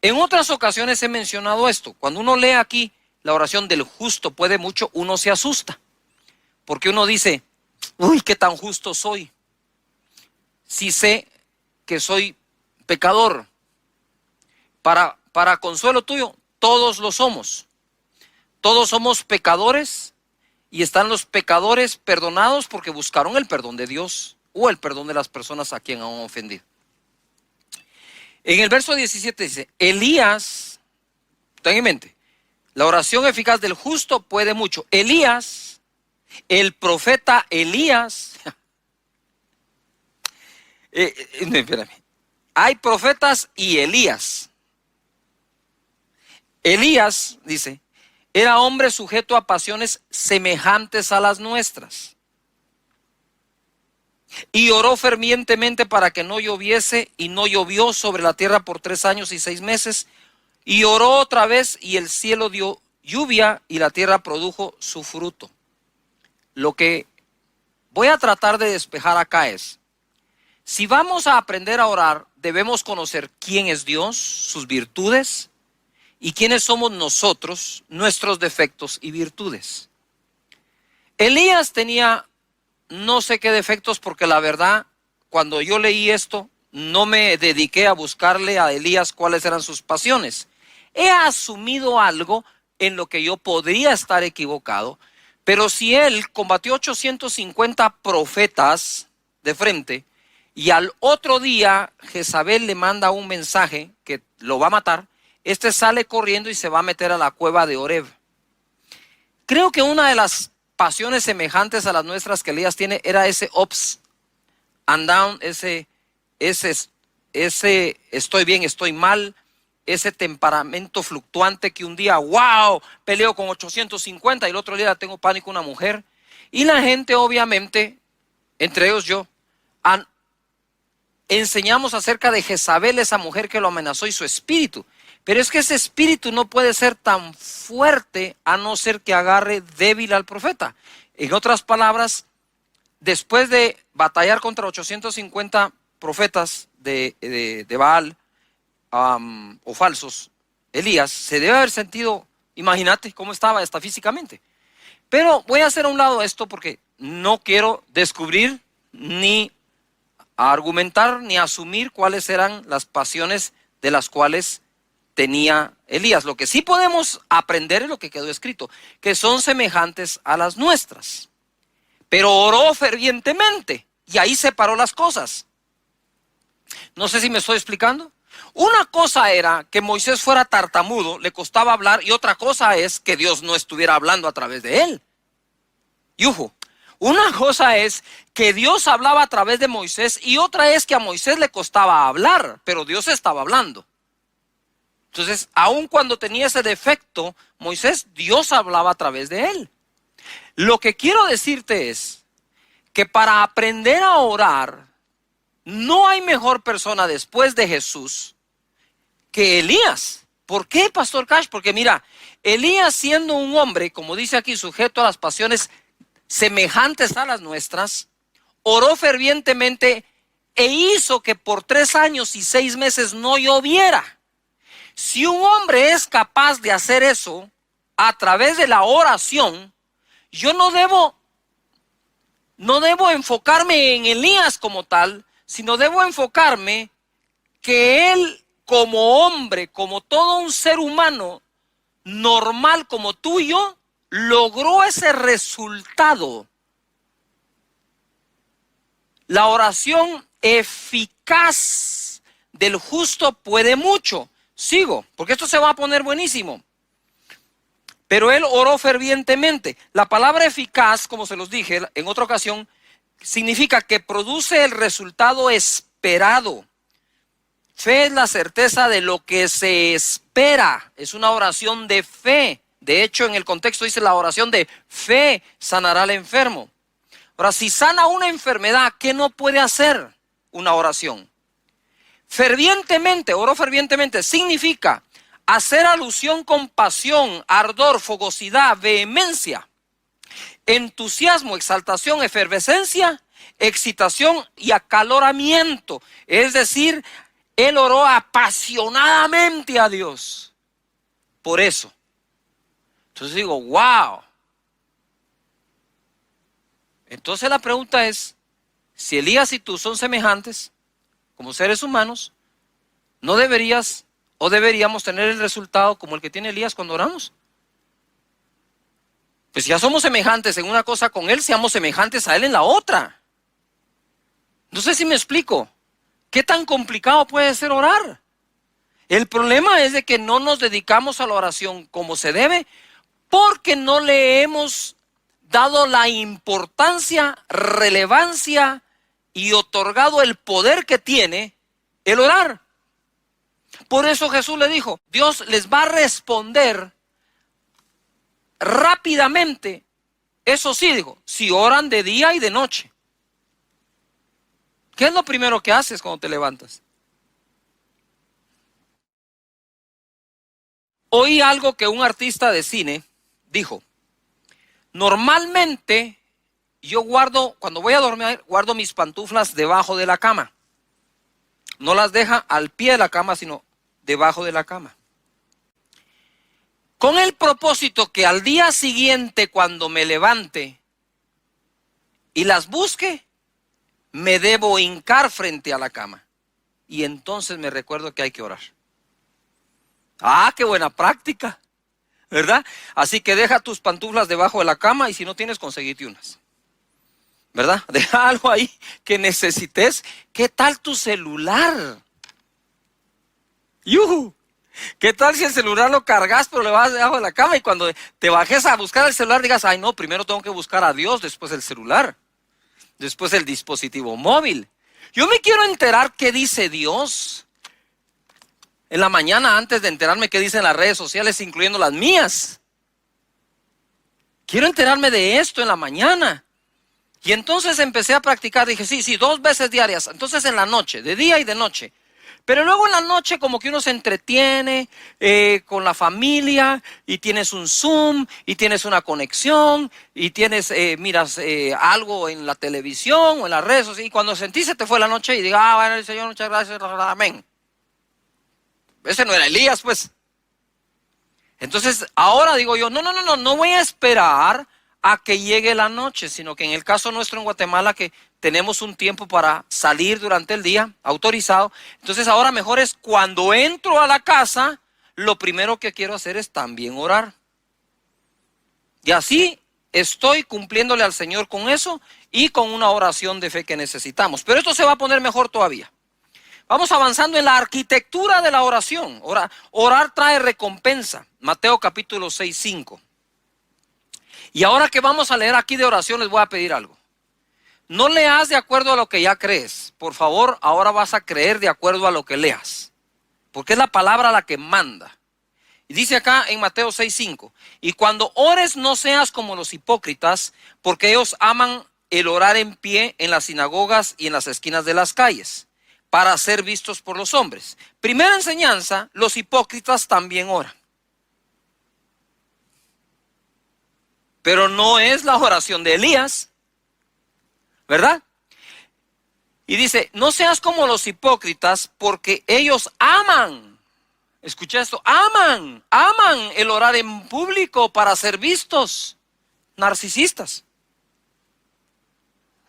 En otras ocasiones he mencionado esto. Cuando uno lee aquí la oración del justo puede mucho, uno se asusta. Porque uno dice, uy, qué tan justo soy. Si sé que soy pecador. Para consuelo tuyo, todos lo somos. Todos somos pecadores y están los pecadores perdonados porque buscaron el perdón de Dios o el perdón de las personas a quien han ofendido. En el verso 17 dice, Elías, ten en mente, la oración eficaz del justo puede mucho. Elías, el profeta Elías, espérame, hay profetas y Elías. Elías, dice, era hombre sujeto a pasiones semejantes a las nuestras. Y oró fervientemente para que no lloviese, y no llovió sobre la tierra por 3 años y 6 meses. Y oró otra vez, y el cielo dio lluvia, y la tierra produjo su fruto. Lo que voy a tratar de despejar acá es, si vamos a aprender a orar, debemos conocer quién es Dios, sus virtudes, y quiénes somos nosotros, nuestros defectos y virtudes. Elías tenía no sé qué defectos, porque la verdad, cuando yo leí esto, no me dediqué a buscarle a Elías cuáles eran sus pasiones. He asumido algo en lo que yo podría estar equivocado, pero si él combatió 850 profetas de frente, y al otro día Jezabel le manda un mensaje que lo va a matar, este sale corriendo y se va a meter a la cueva de Oreb. Creo que una de las pasiones semejantes a las nuestras que Elías tiene era ese ups and down, ese estoy bien, estoy mal, ese temperamento fluctuante que un día, wow, peleo con 850 y el otro día tengo pánico a una mujer. Y la gente obviamente, entre ellos yo, enseñamos acerca de Jezabel, esa mujer que lo amenazó y su espíritu. Pero es que ese espíritu no puede ser tan fuerte a no ser que agarre débil al profeta. En otras palabras, después de batallar contra 850 profetas de Baal o falsos, Elías se debe haber sentido, imagínate cómo estaba hasta físicamente. Pero voy a hacer a un lado esto porque no quiero descubrir ni argumentar ni asumir cuáles eran las pasiones de las cuales tenía Elías. Lo que sí podemos aprender es lo que quedó escrito, que son semejantes a las nuestras. Pero oró fervientemente y ahí separó las cosas. No sé si me estoy explicando. Una cosa era que Moisés fuera tartamudo, le costaba hablar, y otra cosa es que Dios no estuviera hablando a través de él. Yujo. Una cosa es que Dios hablaba a través de Moisés y otra es que a Moisés le costaba hablar, pero Dios estaba hablando. Entonces, aun cuando tenía ese defecto, Moisés, Dios hablaba a través de él. Lo que quiero decirte es que para aprender a orar, no hay mejor persona después de Jesús que Elías. ¿Por qué, Pastor Cash? Porque mira, Elías, siendo un hombre, como dice aquí, sujeto a las pasiones semejantes a las nuestras, oró fervientemente e hizo que por 3 años y 6 meses no lloviera. Si un hombre es capaz de hacer eso a través de la oración, yo no debo enfocarme en Elías como tal, sino debo enfocarme que él como hombre, como todo un ser humano normal como tú y yo, logró ese resultado. La oración eficaz del justo puede mucho. Sigo, porque esto se va a poner buenísimo. Pero él oró fervientemente. La palabra eficaz, como se los dije en otra ocasión, significa que produce el resultado esperado. Fe es la certeza de lo que se espera. Es una oración de fe. De hecho, en el contexto dice la oración de fe sanará al enfermo. Ahora, si sana una enfermedad, ¿qué no puede hacer una oración? Fervientemente, oró fervientemente, significa hacer alusión con pasión, ardor, fogosidad, vehemencia, entusiasmo, exaltación, efervescencia, excitación y acaloramiento. Es decir, él oró apasionadamente a Dios. Por eso. Entonces digo, wow. Entonces la pregunta es, si Elías y tú son semejantes, como seres humanos, ¿no deberías o deberíamos tener el resultado como el que tiene Elías cuando oramos? Pues si ya somos semejantes en una cosa con él, seamos semejantes a él en la otra. No sé si me explico. ¿Qué tan complicado puede ser orar? El problema es de que no nos dedicamos a la oración como se debe, porque no le hemos dado la importancia, relevancia y otorgado el poder que tiene el orar. Por eso Jesús le dijo, Dios les va a responder rápidamente. Eso sí, digo, si oran de día y de noche. ¿Qué es lo primero que haces cuando te levantas? Oí algo que un artista de cine dijo. Normalmente yo cuando voy a dormir, guardo mis pantuflas debajo de la cama. No las deja al pie de la cama, sino debajo de la cama. Con el propósito que al día siguiente, cuando me levante y las busque, me debo hincar frente a la cama. Y entonces me recuerdo que hay que orar. ¡Ah, qué buena práctica! ¿Verdad? Así que deja tus pantuflas debajo de la cama y si no tienes, conseguite unas. ¿Verdad? Deja algo ahí que necesites. ¿Qué tal tu celular? ¡Yuhu! ¿Qué tal si el celular lo cargas pero le vas debajo de la cama y cuando te bajes a buscar el celular digas, ay no, primero tengo que buscar a Dios, después el celular, después el dispositivo móvil? Yo me quiero enterar qué dice Dios en la mañana antes de enterarme qué dicen las redes sociales, incluyendo las mías. Quiero enterarme de esto en la mañana. Y entonces empecé a practicar, dije, sí, 2 veces diarias, entonces en la noche, de día y de noche. Pero luego en la noche como que uno se entretiene con la familia y tienes un Zoom y tienes una conexión y tienes, miras algo en la televisión o en las redes sociales y cuando sentí se te fue la noche y diga, bueno, Señor, muchas gracias, amén. Ese no era Elías, pues. Entonces ahora digo yo, no voy a esperar a que llegue la noche, sino que en el caso nuestro en Guatemala que tenemos un tiempo para salir durante el día, autorizado. Entonces ahora mejor es cuando entro a la casa, lo primero que quiero hacer es también orar. Y así estoy cumpliéndole al Señor con eso y con una oración de fe que necesitamos. Pero esto se va a poner mejor todavía. Vamos avanzando en la arquitectura de la oración. Orar trae recompensa. Mateo capítulo 6, 5. Y ahora que vamos a leer aquí de oración, les voy a pedir algo. No leas de acuerdo a lo que ya crees. Por favor, ahora vas a creer de acuerdo a lo que leas. Porque es la palabra la que manda. Y dice acá en Mateo 6, 5. Y cuando ores no seas como los hipócritas, porque ellos aman el orar en pie en las sinagogas y en las esquinas de las calles, para ser vistos por los hombres. Primera enseñanza, los hipócritas también oran. Pero no es la oración de Elías, ¿verdad? Y dice, no seas como los hipócritas, porque ellos aman. Escucha esto, aman el orar en público para ser vistos. Narcisistas.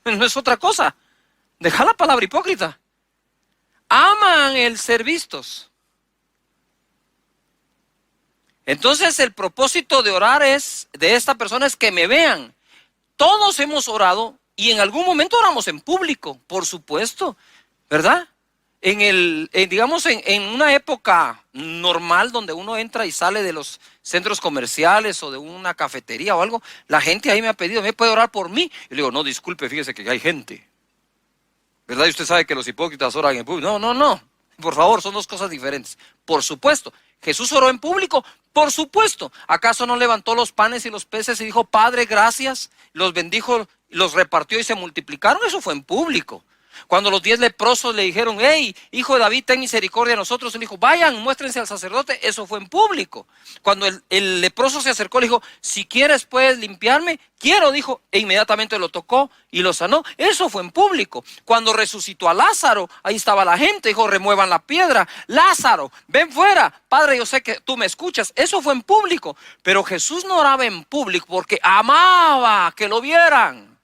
No es otra cosa. Deja la palabra hipócrita. Aman el ser vistos. Entonces el propósito de orar de esta persona es que me vean. Todos hemos orado y en algún momento oramos en público, por supuesto, ¿verdad? Digamos en una época normal donde uno entra y sale de los centros comerciales o de una cafetería o algo, la gente ahí me ha pedido, ¿me puede orar por mí? Y le digo, no, disculpe, fíjese que hay gente, ¿verdad? Y usted sabe que los hipócritas oran en público. No, por favor, son dos cosas diferentes. Por supuesto, Jesús oró en público, por supuesto. ¿Acaso no levantó los panes y los peces y dijo, Padre, gracias? Los bendijo, los repartió y se multiplicaron. Eso fue en público. Cuando los 10 leprosos le dijeron, hey, hijo de David, ten misericordia de nosotros, él dijo, vayan, muéstrense al sacerdote. Eso fue en público. Cuando el leproso se acercó, le dijo, si quieres puedes limpiarme. Quiero, dijo, e inmediatamente lo tocó y lo sanó. Eso fue en público. Cuando resucitó a Lázaro, ahí estaba la gente, dijo, remuevan la piedra. Lázaro, ven fuera. Padre, yo sé que tú me escuchas. Eso fue en público. Pero Jesús no oraba en público porque amaba que lo vieran.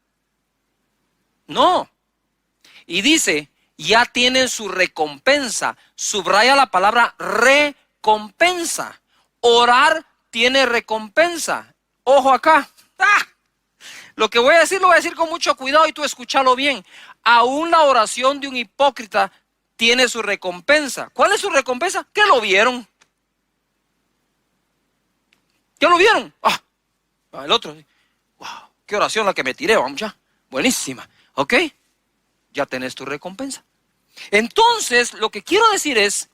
No. Y dice, ya tienen su recompensa. Subraya la palabra recompensa. Orar tiene recompensa. Ojo acá. ¡Ah! Lo que voy a decir lo voy a decir con mucho cuidado y tú escúchalo bien. Aún la oración de un hipócrita tiene su recompensa. ¿Cuál es su recompensa? Que lo vieron. ¿Ya lo vieron? El otro. Wow, qué oración la que me tiré, vamos ya. Buenísima. ¿Ok? Ya tenés tu recompensa. Entonces, lo que quiero decir es,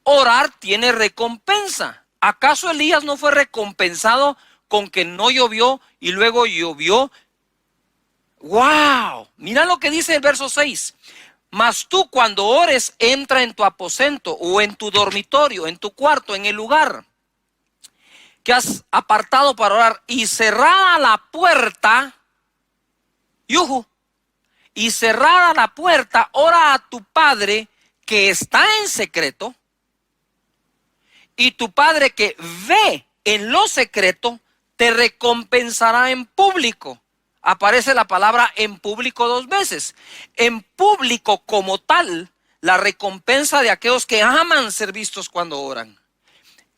orar tiene recompensa. ¿Acaso Elías no fue recompensado con que no llovió y luego llovió? ¡Wow! Mira lo que dice el verso 6. Mas tú cuando ores, entra en tu aposento o en tu dormitorio, en tu cuarto, en el lugar que has apartado para orar y cerrada la puerta, ¡yujú! Y cerrada la puerta, ora a tu Padre que está en secreto, y tu Padre que ve en lo secreto, te recompensará en público. Aparece la palabra en público 2 veces. En público como tal, la recompensa de aquellos que aman ser vistos cuando oran.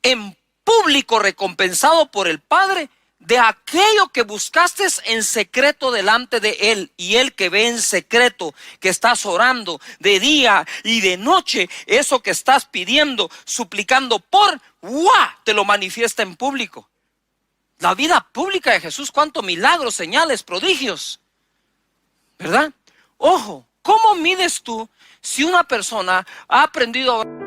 En público recompensado por el Padre, de aquello que buscaste en secreto delante de Él, y Él que ve en secreto, que estás orando de día y de noche, eso que estás pidiendo, suplicando te lo manifiesta en público. La vida pública de Jesús, cuántos milagros, señales, prodigios, ¿verdad? Ojo, ¿cómo mides tú si una persona ha aprendido a orar?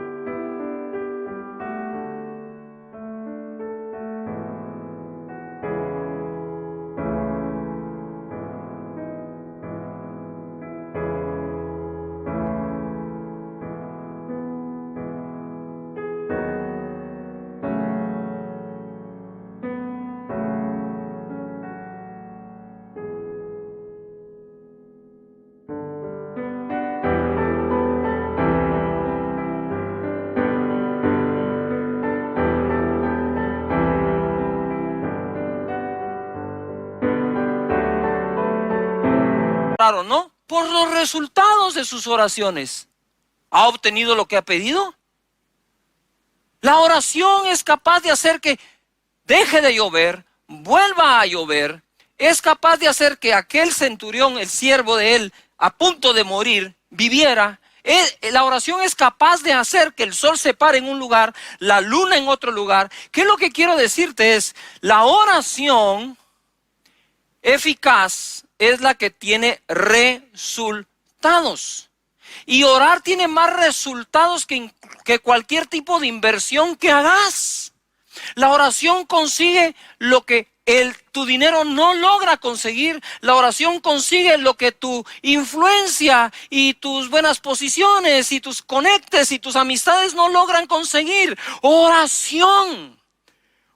¿O no? Por los resultados de sus oraciones. ¿Ha obtenido lo que ha pedido? La oración es capaz de hacer que deje de llover, vuelva a llover. Es capaz de hacer que aquel centurión, el siervo de él, a punto de morir, viviera. La oración es capaz de hacer que el sol se pare en un lugar, la luna en otro lugar. ¿Qué es lo que quiero decirte? Es la oración eficaz es la que tiene resultados. Y orar tiene más resultados que cualquier tipo de inversión que hagas. La oración consigue lo que Tu dinero no logra conseguir. La oración consigue lo que tu influencia y tus buenas posiciones y tus conectes y tus amistades no logran conseguir. Oración.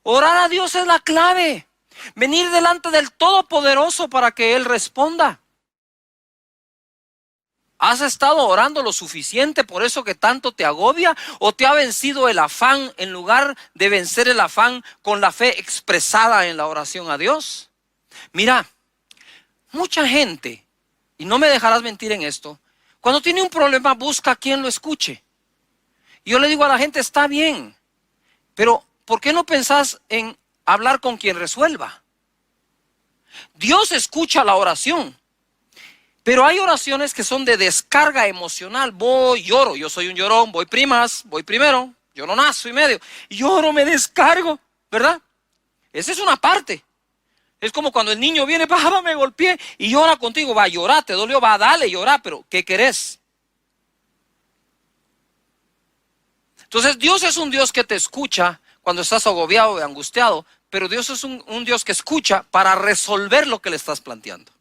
Orar a Dios es la clave. Venir delante del Todopoderoso para que Él responda. ¿Has estado orando lo suficiente por eso que tanto te agobia? ¿O te ha vencido el afán en lugar de vencer el afán con la fe expresada en la oración a Dios? Mira, mucha gente, y no me dejarás mentir en esto, cuando tiene un problema busca a quien lo escuche. Y yo le digo a la gente, está bien, pero ¿por qué no pensás en hablar con quien resuelva? Dios escucha la oración. Pero hay oraciones que son de descarga emocional. Voy, lloro, yo soy un llorón, voy primas, voy primero, lloronazo y medio. Lloro, me descargo, ¿verdad? Esa es una parte. Es como cuando el niño viene, papá, me golpeé y llora contigo. Va a llorar, te dolió, va a darle, llorar, pero ¿qué querés? Entonces Dios es un Dios que te escucha cuando estás agobiado y angustiado, pero Dios es un Dios que escucha para resolver lo que le estás planteando.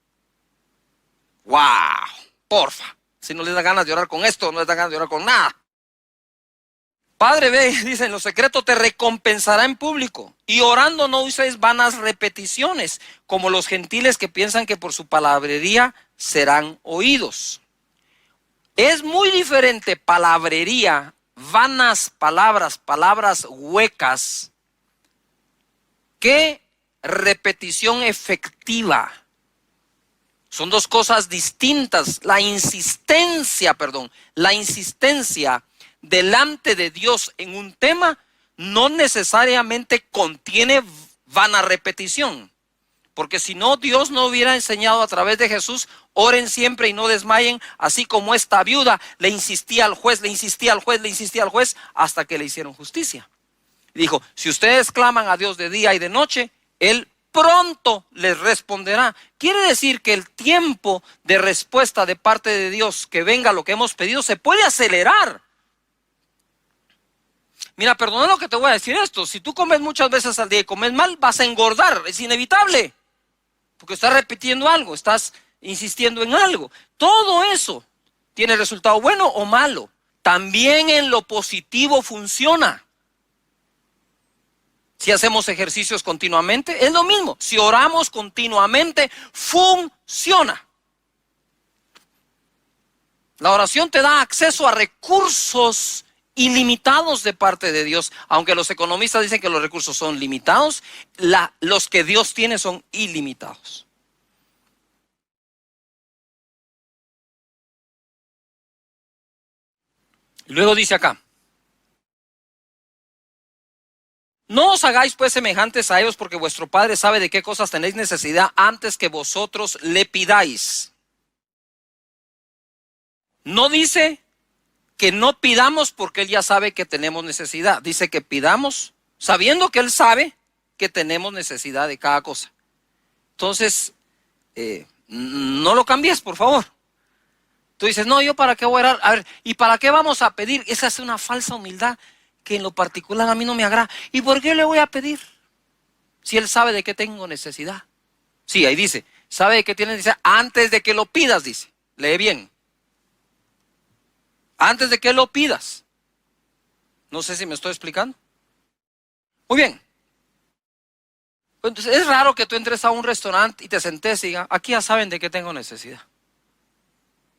¡Wow! Porfa. Si no les da ganas de orar con esto, no les da ganas de orar con nada. Padre, ve, dice, en lo secreto te recompensará en público. Y orando no uséis vanas repeticiones, como los gentiles que piensan que por su palabrería serán oídos. Es muy diferente palabrería, vanas palabras, palabras huecas, que repetición efectiva. Son dos cosas distintas. La insistencia delante de Dios en un tema no necesariamente contiene vana repetición. Porque si no, Dios no hubiera enseñado a través de Jesús, oren siempre y no desmayen, así como esta viuda le insistía al juez, hasta que le hicieron justicia. Dijo, si ustedes claman a Dios de día y de noche, Él pronto les responderá. Quiere decir que el tiempo de respuesta de parte de Dios, que venga lo que hemos pedido, se puede acelerar. Mira, perdona lo que te voy a decir esto. Si tú comes muchas veces al día y comes mal, vas a engordar. Es inevitable. Porque estás repitiendo algo, estás insistiendo en algo. Todo eso tiene resultado bueno o malo. También en lo positivo funciona. Si hacemos ejercicios continuamente, es lo mismo. Si oramos continuamente, funciona. La oración te da acceso a recursos ilimitados de parte de Dios. Aunque los economistas dicen que los recursos son limitados, los que Dios tiene son ilimitados. Luego dice acá, no os hagáis pues semejantes a ellos, porque vuestro Padre sabe de qué cosas tenéis necesidad antes que vosotros le pidáis. No dice que no pidamos porque Él ya sabe que tenemos necesidad. Dice que pidamos sabiendo que Él sabe que tenemos necesidad de cada cosa. Entonces, no lo cambies, por favor. Tú dices, no, ¿yo para qué voy a orar? A ver, ¿y para qué vamos a pedir? Esa es una falsa humildad que en lo particular a mí no me agrada. ¿Y por qué le voy a pedir? Si Él sabe de qué tengo necesidad. Sí, ahí dice, sabe de qué tienes necesidad antes de que lo pidas, dice. Lee bien. Antes de que lo pidas. No sé si me estoy explicando. Muy bien. Entonces es raro que tú entres a un restaurante y te sentes y digas, aquí ya saben de qué tengo necesidad.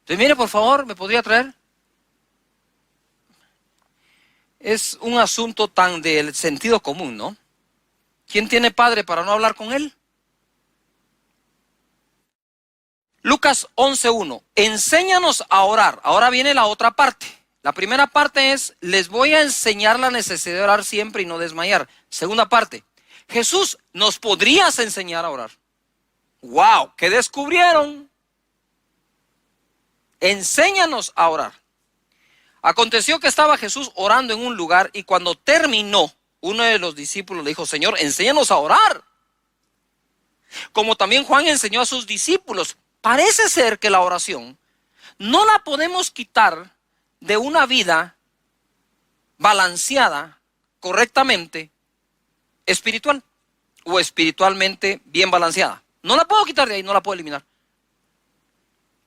Entonces, mire, por favor, ¿me podría traer? Es un asunto tan del sentido común, ¿no? ¿Quién tiene padre para no hablar con él? Lucas 11:1. Enséñanos a orar. Ahora viene la otra parte. La primera parte es, les voy a enseñar la necesidad de orar siempre y no desmayar. Segunda parte, Jesús, ¿nos podrías enseñar a orar? ¡Wow! ¿Qué descubrieron? Enséñanos a orar. Aconteció que estaba Jesús orando en un lugar y cuando terminó, uno de los discípulos le dijo, Señor, enséñanos a orar. Como también Juan enseñó a sus discípulos. Parece ser que la oración no la podemos quitar de una vida balanceada, correctamente, espiritual. o espiritualmente bien balanceada. No la puedo quitar de ahí, no la puedo eliminar.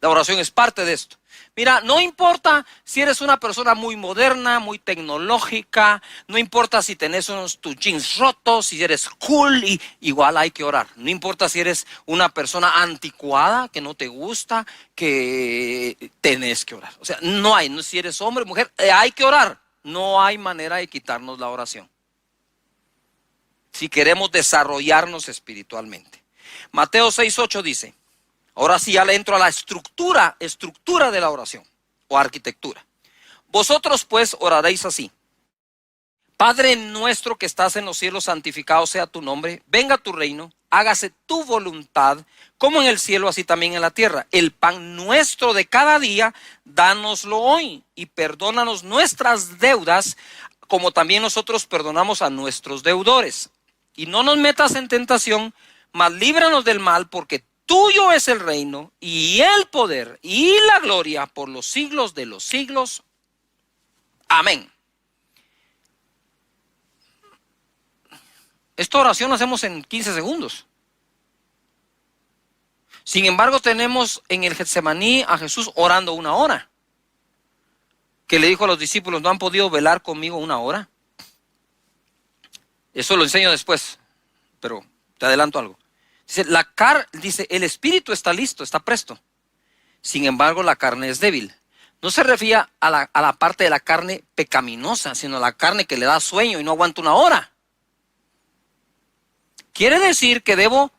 La oración es parte de esto. Mira, no importa si eres una persona muy moderna, muy tecnológica, no importa si tenés tus jeans rotos, si eres cool, igual hay que orar. No importa si eres una persona anticuada, que no te gusta, que tenés que orar. O sea, no hay, si eres hombre o mujer, hay que orar. No hay manera de quitarnos la oración si queremos desarrollarnos espiritualmente. Mateo 6:8 dice, ahora sí ya le entro a la estructura de la oración o arquitectura. Vosotros pues oraréis así. Padre nuestro que estás en los cielos, santificado sea tu nombre, venga tu reino, hágase tu voluntad, como en el cielo, así también en la tierra. El pan nuestro de cada día, dánoslo hoy, y perdónanos nuestras deudas, como también nosotros perdonamos a nuestros deudores. Y no nos metas en tentación, mas líbranos del mal, porque tuyo es el reino, y el poder, y la gloria, por los siglos de los siglos. Amén. Esta oración la hacemos en 15 segundos. Sin embargo, tenemos en el Getsemaní a Jesús orando 1 hora. Que le dijo a los discípulos, ¿no han podido velar conmigo 1 hora? Eso lo enseño después, pero te adelanto algo. Dice, el espíritu está listo, está presto. Sin embargo, la carne es débil. No se refiere a la parte de la carne pecaminosa, sino a la carne que le da sueño y no aguanta 1 hora. Quiere decir que debo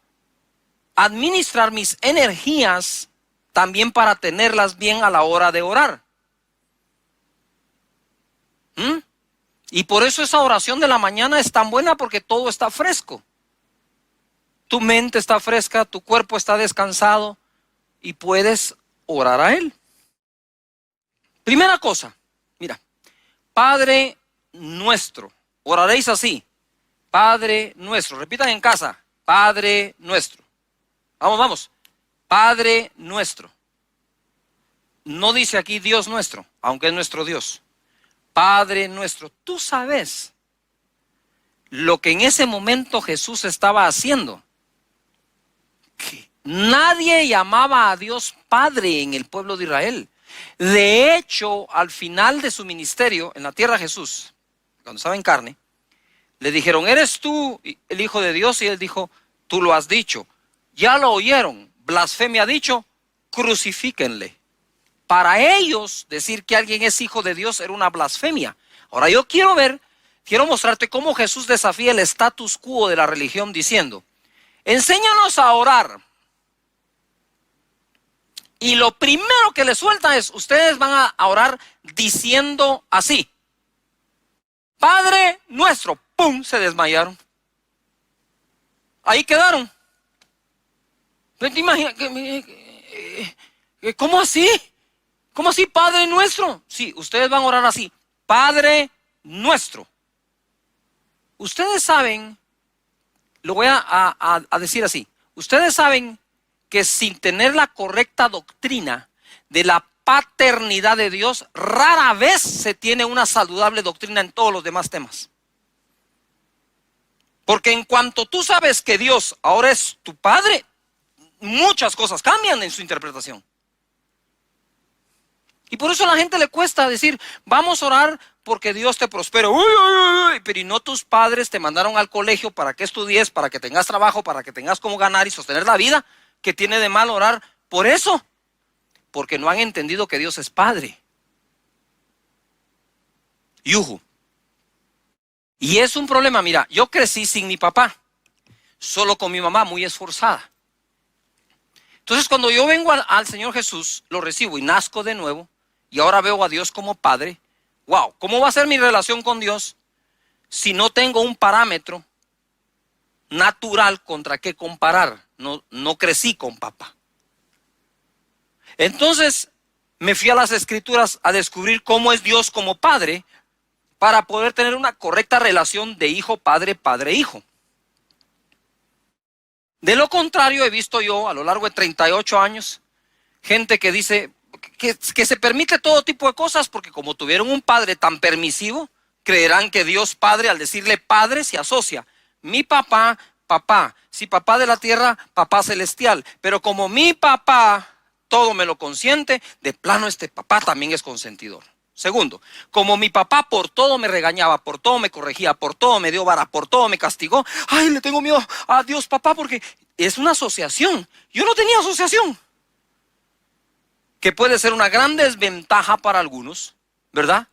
administrar mis energías también para tenerlas bien a la hora de orar. Y por eso esa oración de la mañana es tan buena, porque todo está fresco. Tu mente está fresca, tu cuerpo está descansado y puedes orar a Él. Primera cosa, mira, Padre nuestro, oraréis así. Padre nuestro, repitan en casa, Padre nuestro. Vamos, Padre nuestro. No dice aquí Dios nuestro, aunque es nuestro Dios. Padre nuestro, tú sabes lo que en ese momento Jesús estaba haciendo. Que nadie llamaba a Dios Padre en el pueblo de Israel. De hecho, al final de su ministerio en la tierra, Jesús, cuando estaba en carne, le dijeron, ¿eres tú el Hijo de Dios? Y él dijo, tú lo has dicho. Ya lo oyeron, blasfemia ha dicho, crucifíquenle. Para ellos, decir que alguien es hijo de Dios era una blasfemia. Ahora yo quiero mostrarte cómo Jesús desafía el status quo de la religión diciendo, enséñanos a orar. Y lo primero que le suelta es, ustedes van a orar diciendo así, Padre nuestro, ¡pum!, se desmayaron. Ahí quedaron. ¿Te imaginas? ¿Cómo así? ¿Cómo así, Padre nuestro? Sí, ustedes van a orar así, Padre nuestro. Ustedes saben, lo voy a decir así, ustedes saben que sin tener la correcta doctrina de la paternidad de Dios, rara vez se tiene una saludable doctrina en todos los demás temas. Porque en cuanto tú sabes que Dios ahora es tu Padre, muchas cosas cambian en su interpretación. Y por eso a la gente le cuesta decir, vamos a orar porque Dios te prospere. Uy, uy, uy. Pero y no tus padres te mandaron al colegio para que estudies, para que tengas trabajo, para que tengas cómo ganar y sostener la vida. ¿Qué tiene de mal orar por eso? Porque no han entendido que Dios es Padre. Yuhu. Y es un problema, mira, yo crecí sin mi papá, solo con mi mamá, muy esforzada. Entonces cuando yo vengo al Señor Jesús, lo recibo y nazco de nuevo, y ahora veo a Dios como Padre. Wow, ¿cómo va a ser mi relación con Dios si no tengo un parámetro natural contra qué comparar? No crecí con papá. Entonces me fui a las Escrituras a descubrir cómo es Dios como Padre para poder tener una correcta relación de hijo, padre, padre-hijo. De lo contrario, he visto yo a lo largo de 38 años gente que dice que se permite todo tipo de cosas porque como tuvieron un padre tan permisivo, creerán que Dios Padre, al decirle Padre, se asocia mi papá, papá. Si papá de la tierra, papá celestial. Pero como mi papá todo me lo consiente, de plano este papá también es consentidor. Segundo, como mi papá por todo me regañaba, por todo me corregía, por todo me dio vara, por todo me castigó, ay, le tengo miedo a Dios, papá, porque es una asociación. Yo no tenía asociación, que puede ser una gran desventaja para algunos, ¿verdad?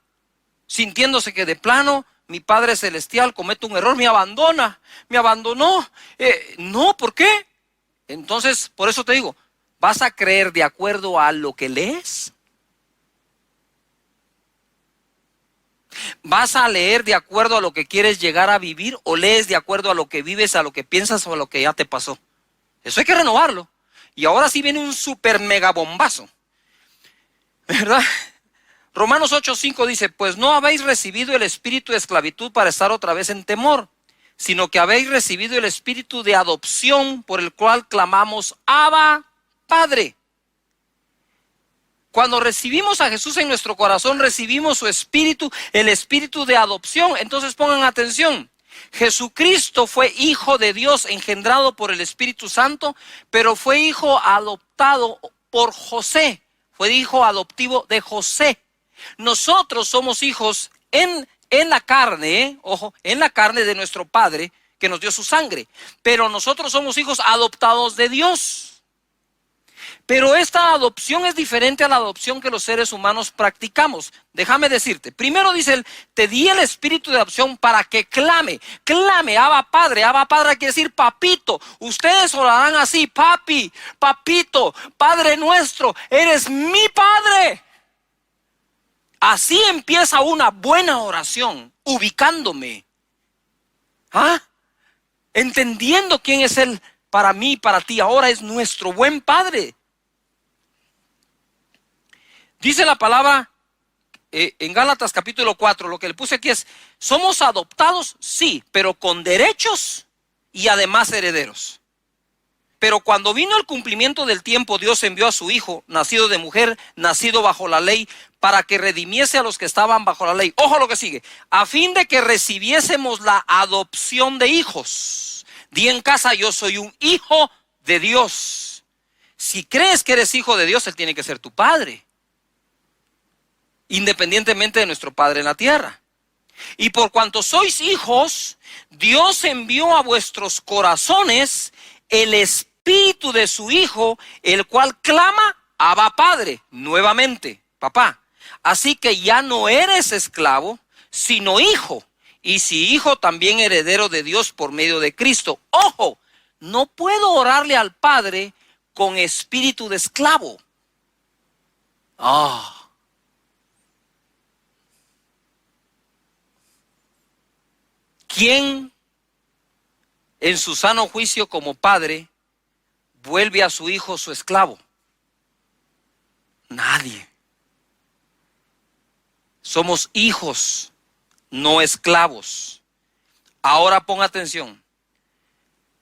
Sintiéndose que de plano mi Padre Celestial comete un error, me abandona, me abandonó. No, ¿por qué? Entonces, por eso te digo, ¿vas a creer de acuerdo a lo que lees? ¿Vas a leer de acuerdo a lo que quieres llegar a vivir o lees de acuerdo a lo que vives, a lo que piensas o a lo que ya te pasó? Eso hay que renovarlo. Y ahora sí viene un super mega bombazo, ¿verdad? Romanos 8:5 dice, pues no habéis recibido el espíritu de esclavitud para estar otra vez en temor, sino que habéis recibido el espíritu de adopción por el cual clamamos, Abba, Padre. Cuando recibimos a Jesús en nuestro corazón, recibimos su espíritu, el espíritu de adopción. Entonces pongan atención, Jesucristo fue hijo de Dios engendrado por el Espíritu Santo, pero fue hijo adoptado por José, fue hijo adoptivo de José. Nosotros somos hijos en la carne, ojo, en la carne de nuestro Padre que nos dio su sangre, pero nosotros somos hijos adoptados de Dios. Pero esta adopción es diferente a la adopción que los seres humanos practicamos. Déjame decirte, primero dice él, te di el espíritu de adopción para que clame, Abba Padre quiere decir papito. Ustedes orarán así, papi, papito, Padre nuestro, eres mi Padre. Así empieza una buena oración, ubicándome, entendiendo quién es Él para mí, para ti. Ahora es nuestro buen Padre. Dice la palabra en Gálatas capítulo 4, lo que le puse aquí es, somos adoptados, sí, pero con derechos y además herederos. Pero cuando vino el cumplimiento del tiempo, Dios envió a su Hijo, nacido de mujer, nacido bajo la ley, para que redimiese a los que estaban bajo la ley. Ojo lo que sigue, a fin de que recibiésemos la adopción de hijos. Di en casa, yo soy un hijo de Dios. Si crees que eres hijo de Dios, Él tiene que ser tu padre, independientemente de nuestro Padre en la tierra. Y por cuanto sois hijos, Dios envió a vuestros corazones el espíritu de su Hijo, el cual clama, Abba Padre, nuevamente, papá. Así que ya no eres esclavo, sino hijo. Y si hijo, también heredero de Dios por medio de Cristo. Ojo, no puedo orarle al Padre con espíritu de esclavo. ¿Quién en su sano juicio como padre vuelve a su hijo su esclavo? Nadie. Somos hijos, no esclavos. Ahora pon atención.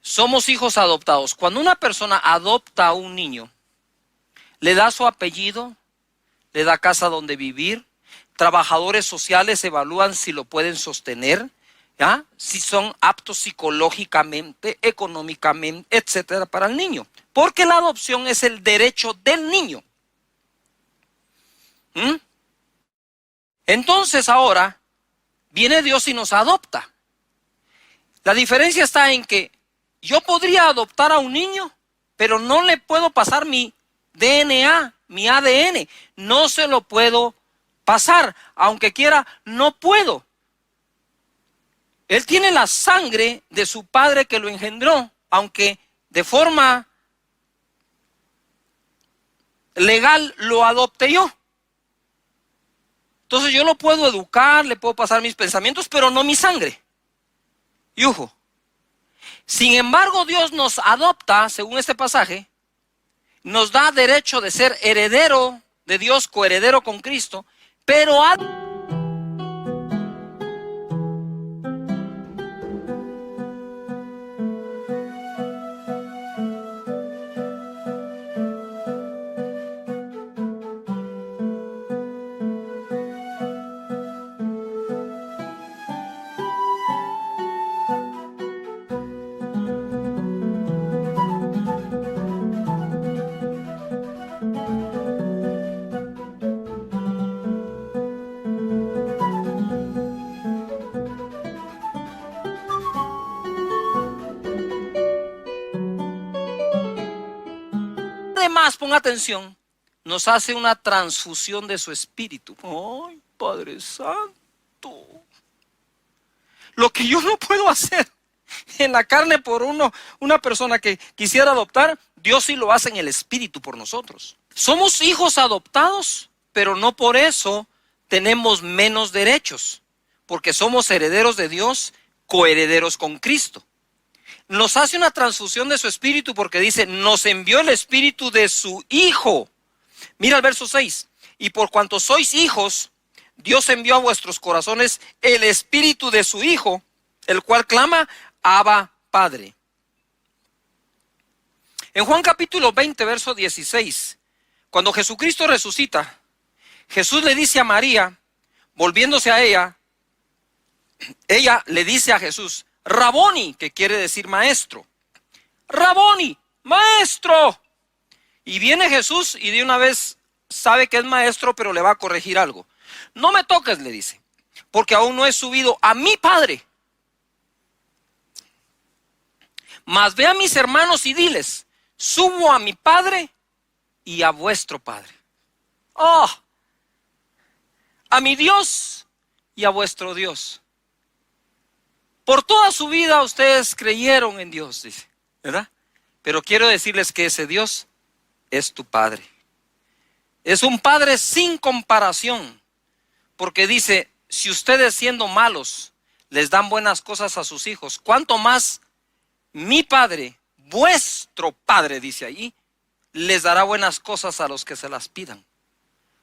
Somos hijos adoptados. Cuando una persona adopta a un niño, le da su apellido, le da casa donde vivir, trabajadores sociales evalúan si lo pueden sostener, ¿ya? Si son aptos psicológicamente, económicamente, etcétera, para el niño. Porque la adopción es el derecho del niño. Entonces ahora viene Dios y nos adopta. La diferencia está en que yo podría adoptar a un niño, pero no le puedo pasar mi DNA, mi ADN. No se lo puedo pasar. Aunque quiera, no puedo. Él tiene la sangre de su padre que lo engendró, aunque de forma legal lo adopte yo. Entonces yo lo puedo educar, le puedo pasar mis pensamientos, pero no mi sangre. Yujo. Sin embargo, Dios nos adopta, según este pasaje, nos da derecho de ser heredero de Dios, coheredero con Cristo, pero más, ponga atención, nos hace una transfusión de su espíritu. ¡Ay, Padre Santo! Lo que yo no puedo hacer en la carne por una persona que quisiera adoptar, Dios sí lo hace en el espíritu por nosotros. Somos hijos adoptados, pero no por eso tenemos menos derechos, porque somos herederos de Dios, coherederos con Cristo. Nos hace una transfusión de su espíritu porque dice, nos envió el espíritu de su Hijo. Mira el verso 6. Y por cuanto sois hijos, Dios envió a vuestros corazones el espíritu de su Hijo, el cual clama, Abba, Padre. En Juan capítulo 20, verso 16, cuando Jesucristo resucita, Jesús le dice a María, volviéndose a ella le dice a Jesús, Raboni, que quiere decir maestro. Raboni, maestro. Y viene Jesús y de una vez sabe que es maestro, pero le va a corregir algo. No me toques, le dice, porque aún no he subido a mi Padre. Mas ve a mis hermanos y diles, subo a mi Padre y a vuestro Padre. Oh, a mi Dios y a vuestro Dios. Por toda su vida ustedes creyeron en Dios, dice, ¿verdad? Pero quiero decirles que ese Dios es tu Padre. Es un Padre sin comparación, porque dice, si ustedes siendo malos les dan buenas cosas a sus hijos, ¿cuánto más mi Padre, vuestro Padre, dice allí, les dará buenas cosas a los que se las pidan?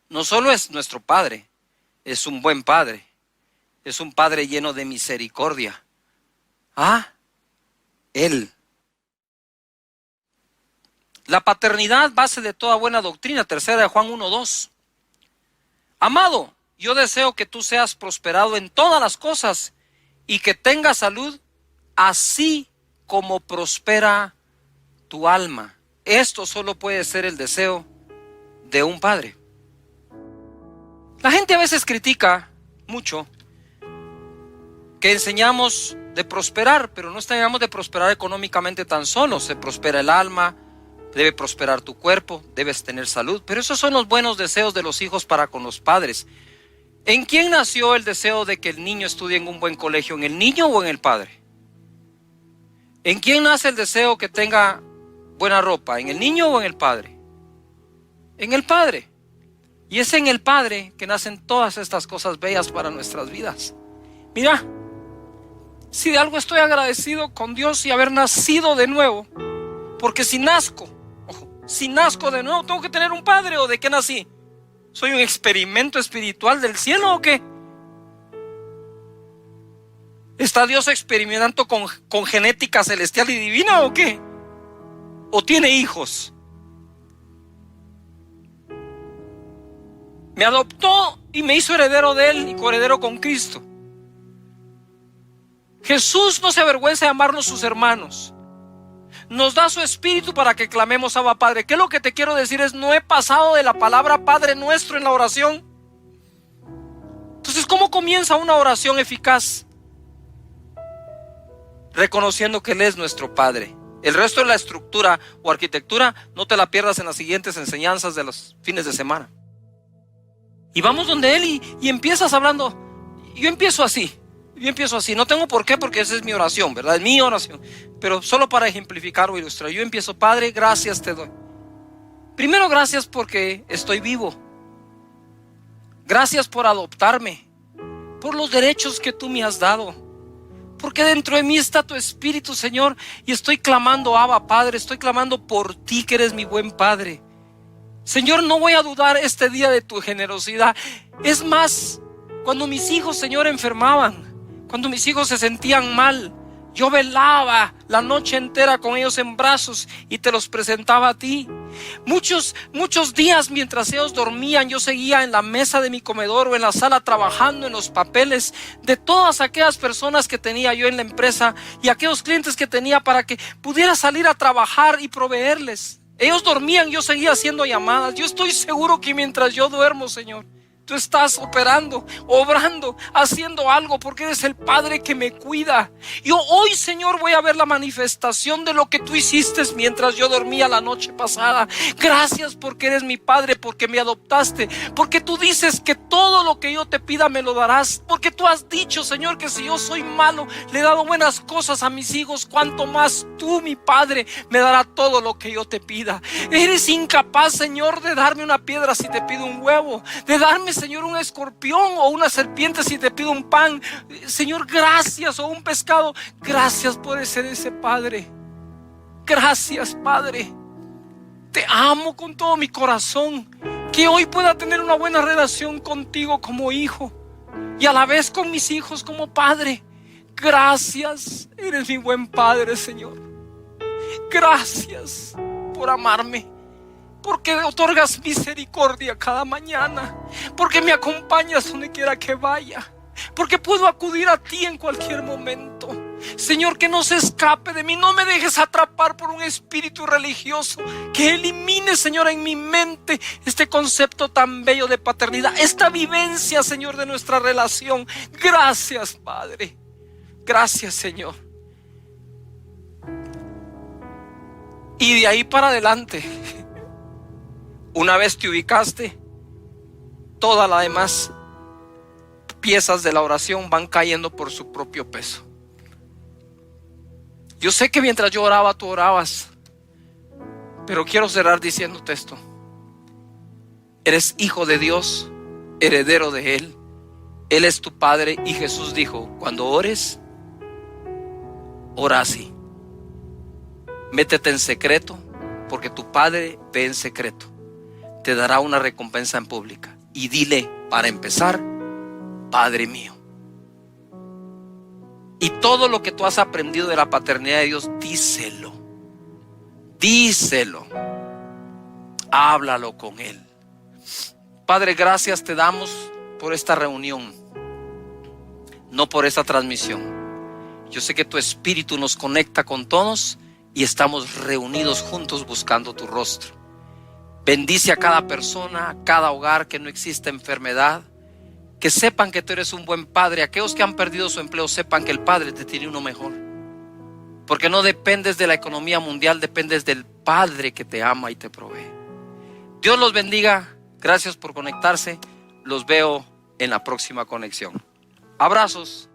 No solo es nuestro Padre, es un buen Padre, es un Padre lleno de misericordia. Él. La paternidad, base de toda buena doctrina, 3 de Juan 1:2. Amado, yo deseo que tú seas prosperado en todas las cosas y que tengas salud, así como prospera tu alma. Esto solo puede ser el deseo de un padre. La gente a veces critica mucho que enseñamos de prosperar, pero no enseñamos de prosperar económicamente tan solo. Se prospera el alma, debe prosperar tu cuerpo, debes tener salud, pero esos son los buenos deseos de los hijos para con los padres. ¿En quién nació el deseo de que el niño estudie en un buen colegio? ¿En el niño o en el padre? ¿En quién nace el deseo que tenga buena ropa? ¿En el niño o en el padre? En el padre. Y es en el padre que nacen todas estas cosas bellas para nuestras vidas. Mira, si de algo estoy agradecido con Dios y haber nacido de nuevo, porque si nazco de nuevo, tengo que tener un padre. ¿O de qué nací? ¿Soy un experimento espiritual del cielo o qué? ¿Está Dios experimentando con genética celestial y divina o qué? ¿O tiene hijos? Me adoptó y me hizo heredero de Él y coheredero con Cristo. Jesús no se avergüenza de amarnos sus hermanos. Nos da su espíritu para que clamemos Abba Padre. ¿Qué es lo que te quiero decir? No he pasado de la palabra Padre Nuestro en la oración. Entonces, ¿cómo comienza una oración eficaz? Reconociendo que Él es nuestro Padre. El resto de la estructura o arquitectura no te la pierdas en las siguientes enseñanzas de los fines de semana. Y vamos donde Él y empiezas hablando. Yo empiezo así. No tengo por qué, porque esa es mi oración, ¿verdad? Es mi oración. Pero solo para ejemplificar o ilustrar. Yo empiezo, Padre, gracias te doy. Primero, gracias porque estoy vivo. Gracias por adoptarme. Por los derechos que tú me has dado. Porque dentro de mí está tu espíritu, Señor. Y estoy clamando, Abba, Padre. Estoy clamando por ti, que eres mi buen Padre. Señor, no voy a dudar este día de tu generosidad. Es más, cuando mis hijos, Señor, enfermaban, cuando mis hijos se sentían mal, yo velaba la noche entera con ellos en brazos y te los presentaba a ti. Muchos días mientras ellos dormían, yo seguía en la mesa de mi comedor o en la sala trabajando en los papeles de todas aquellas personas que tenía yo en la empresa y aquellos clientes que tenía para que pudiera salir a trabajar y proveerles. Ellos dormían, yo seguía haciendo llamadas. Yo estoy seguro que mientras yo duermo, Señor, tú estás operando, obrando, haciendo algo, porque eres el Padre que me cuida. Yo hoy, Señor, voy a ver la manifestación de lo que tú hiciste mientras yo dormía la noche pasada. Gracias porque eres mi Padre, porque me adoptaste, porque tú dices que todo lo que yo te pida me lo darás, porque tú has dicho, Señor, que si yo soy malo, le he dado buenas cosas a mis hijos, cuanto más tú, mi Padre, me dará todo lo que yo te pida. Eres incapaz, Señor, de darme una piedra si te pido un huevo, de darme, Señor, un escorpión o una serpiente si te pido un pan. Señor, gracias, o un pescado. Gracias por ser ese Padre. Gracias, Padre. Te amo con todo mi corazón. Que hoy pueda tener una buena relación contigo como hijo y a la vez con mis hijos como padre. Gracias, eres mi buen Padre, Señor. Gracias por amarme, porque otorgas misericordia cada mañana, porque me acompañas donde quiera que vaya, porque puedo acudir a ti en cualquier momento. Señor, que no se escape de mí, no me dejes atrapar por un espíritu religioso, que elimine, Señor, en mi mente este concepto tan bello de paternidad, esta vivencia, Señor, de nuestra relación. Gracias, Padre. Gracias, Señor. Y de ahí para adelante, una vez te ubicaste, todas las demás piezas de la oración van cayendo por su propio peso. Yo sé que mientras yo oraba, tú orabas, pero quiero cerrar diciéndote esto. Eres hijo de Dios, heredero de Él. Él es tu Padre y Jesús dijo, cuando ores, ora así. Métete en secreto, porque tu Padre ve en secreto. Te dará una recompensa en pública. Y dile, para empezar, Padre mío. Y todo lo que tú has aprendido de la paternidad de Dios, díselo. Díselo. Háblalo con Él. Padre, gracias te damos por esta reunión, no por esta transmisión. Yo sé que tu Espíritu nos conecta con todos y estamos reunidos juntos buscando tu rostro. Bendice a cada persona, a cada hogar, que no exista enfermedad. Que sepan que tú eres un buen Padre. Aquellos que han perdido su empleo, sepan que el Padre te tiene uno mejor. Porque no dependes de la economía mundial, dependes del Padre que te ama y te provee. Dios los bendiga. Gracias por conectarse. Los veo en la próxima conexión. Abrazos.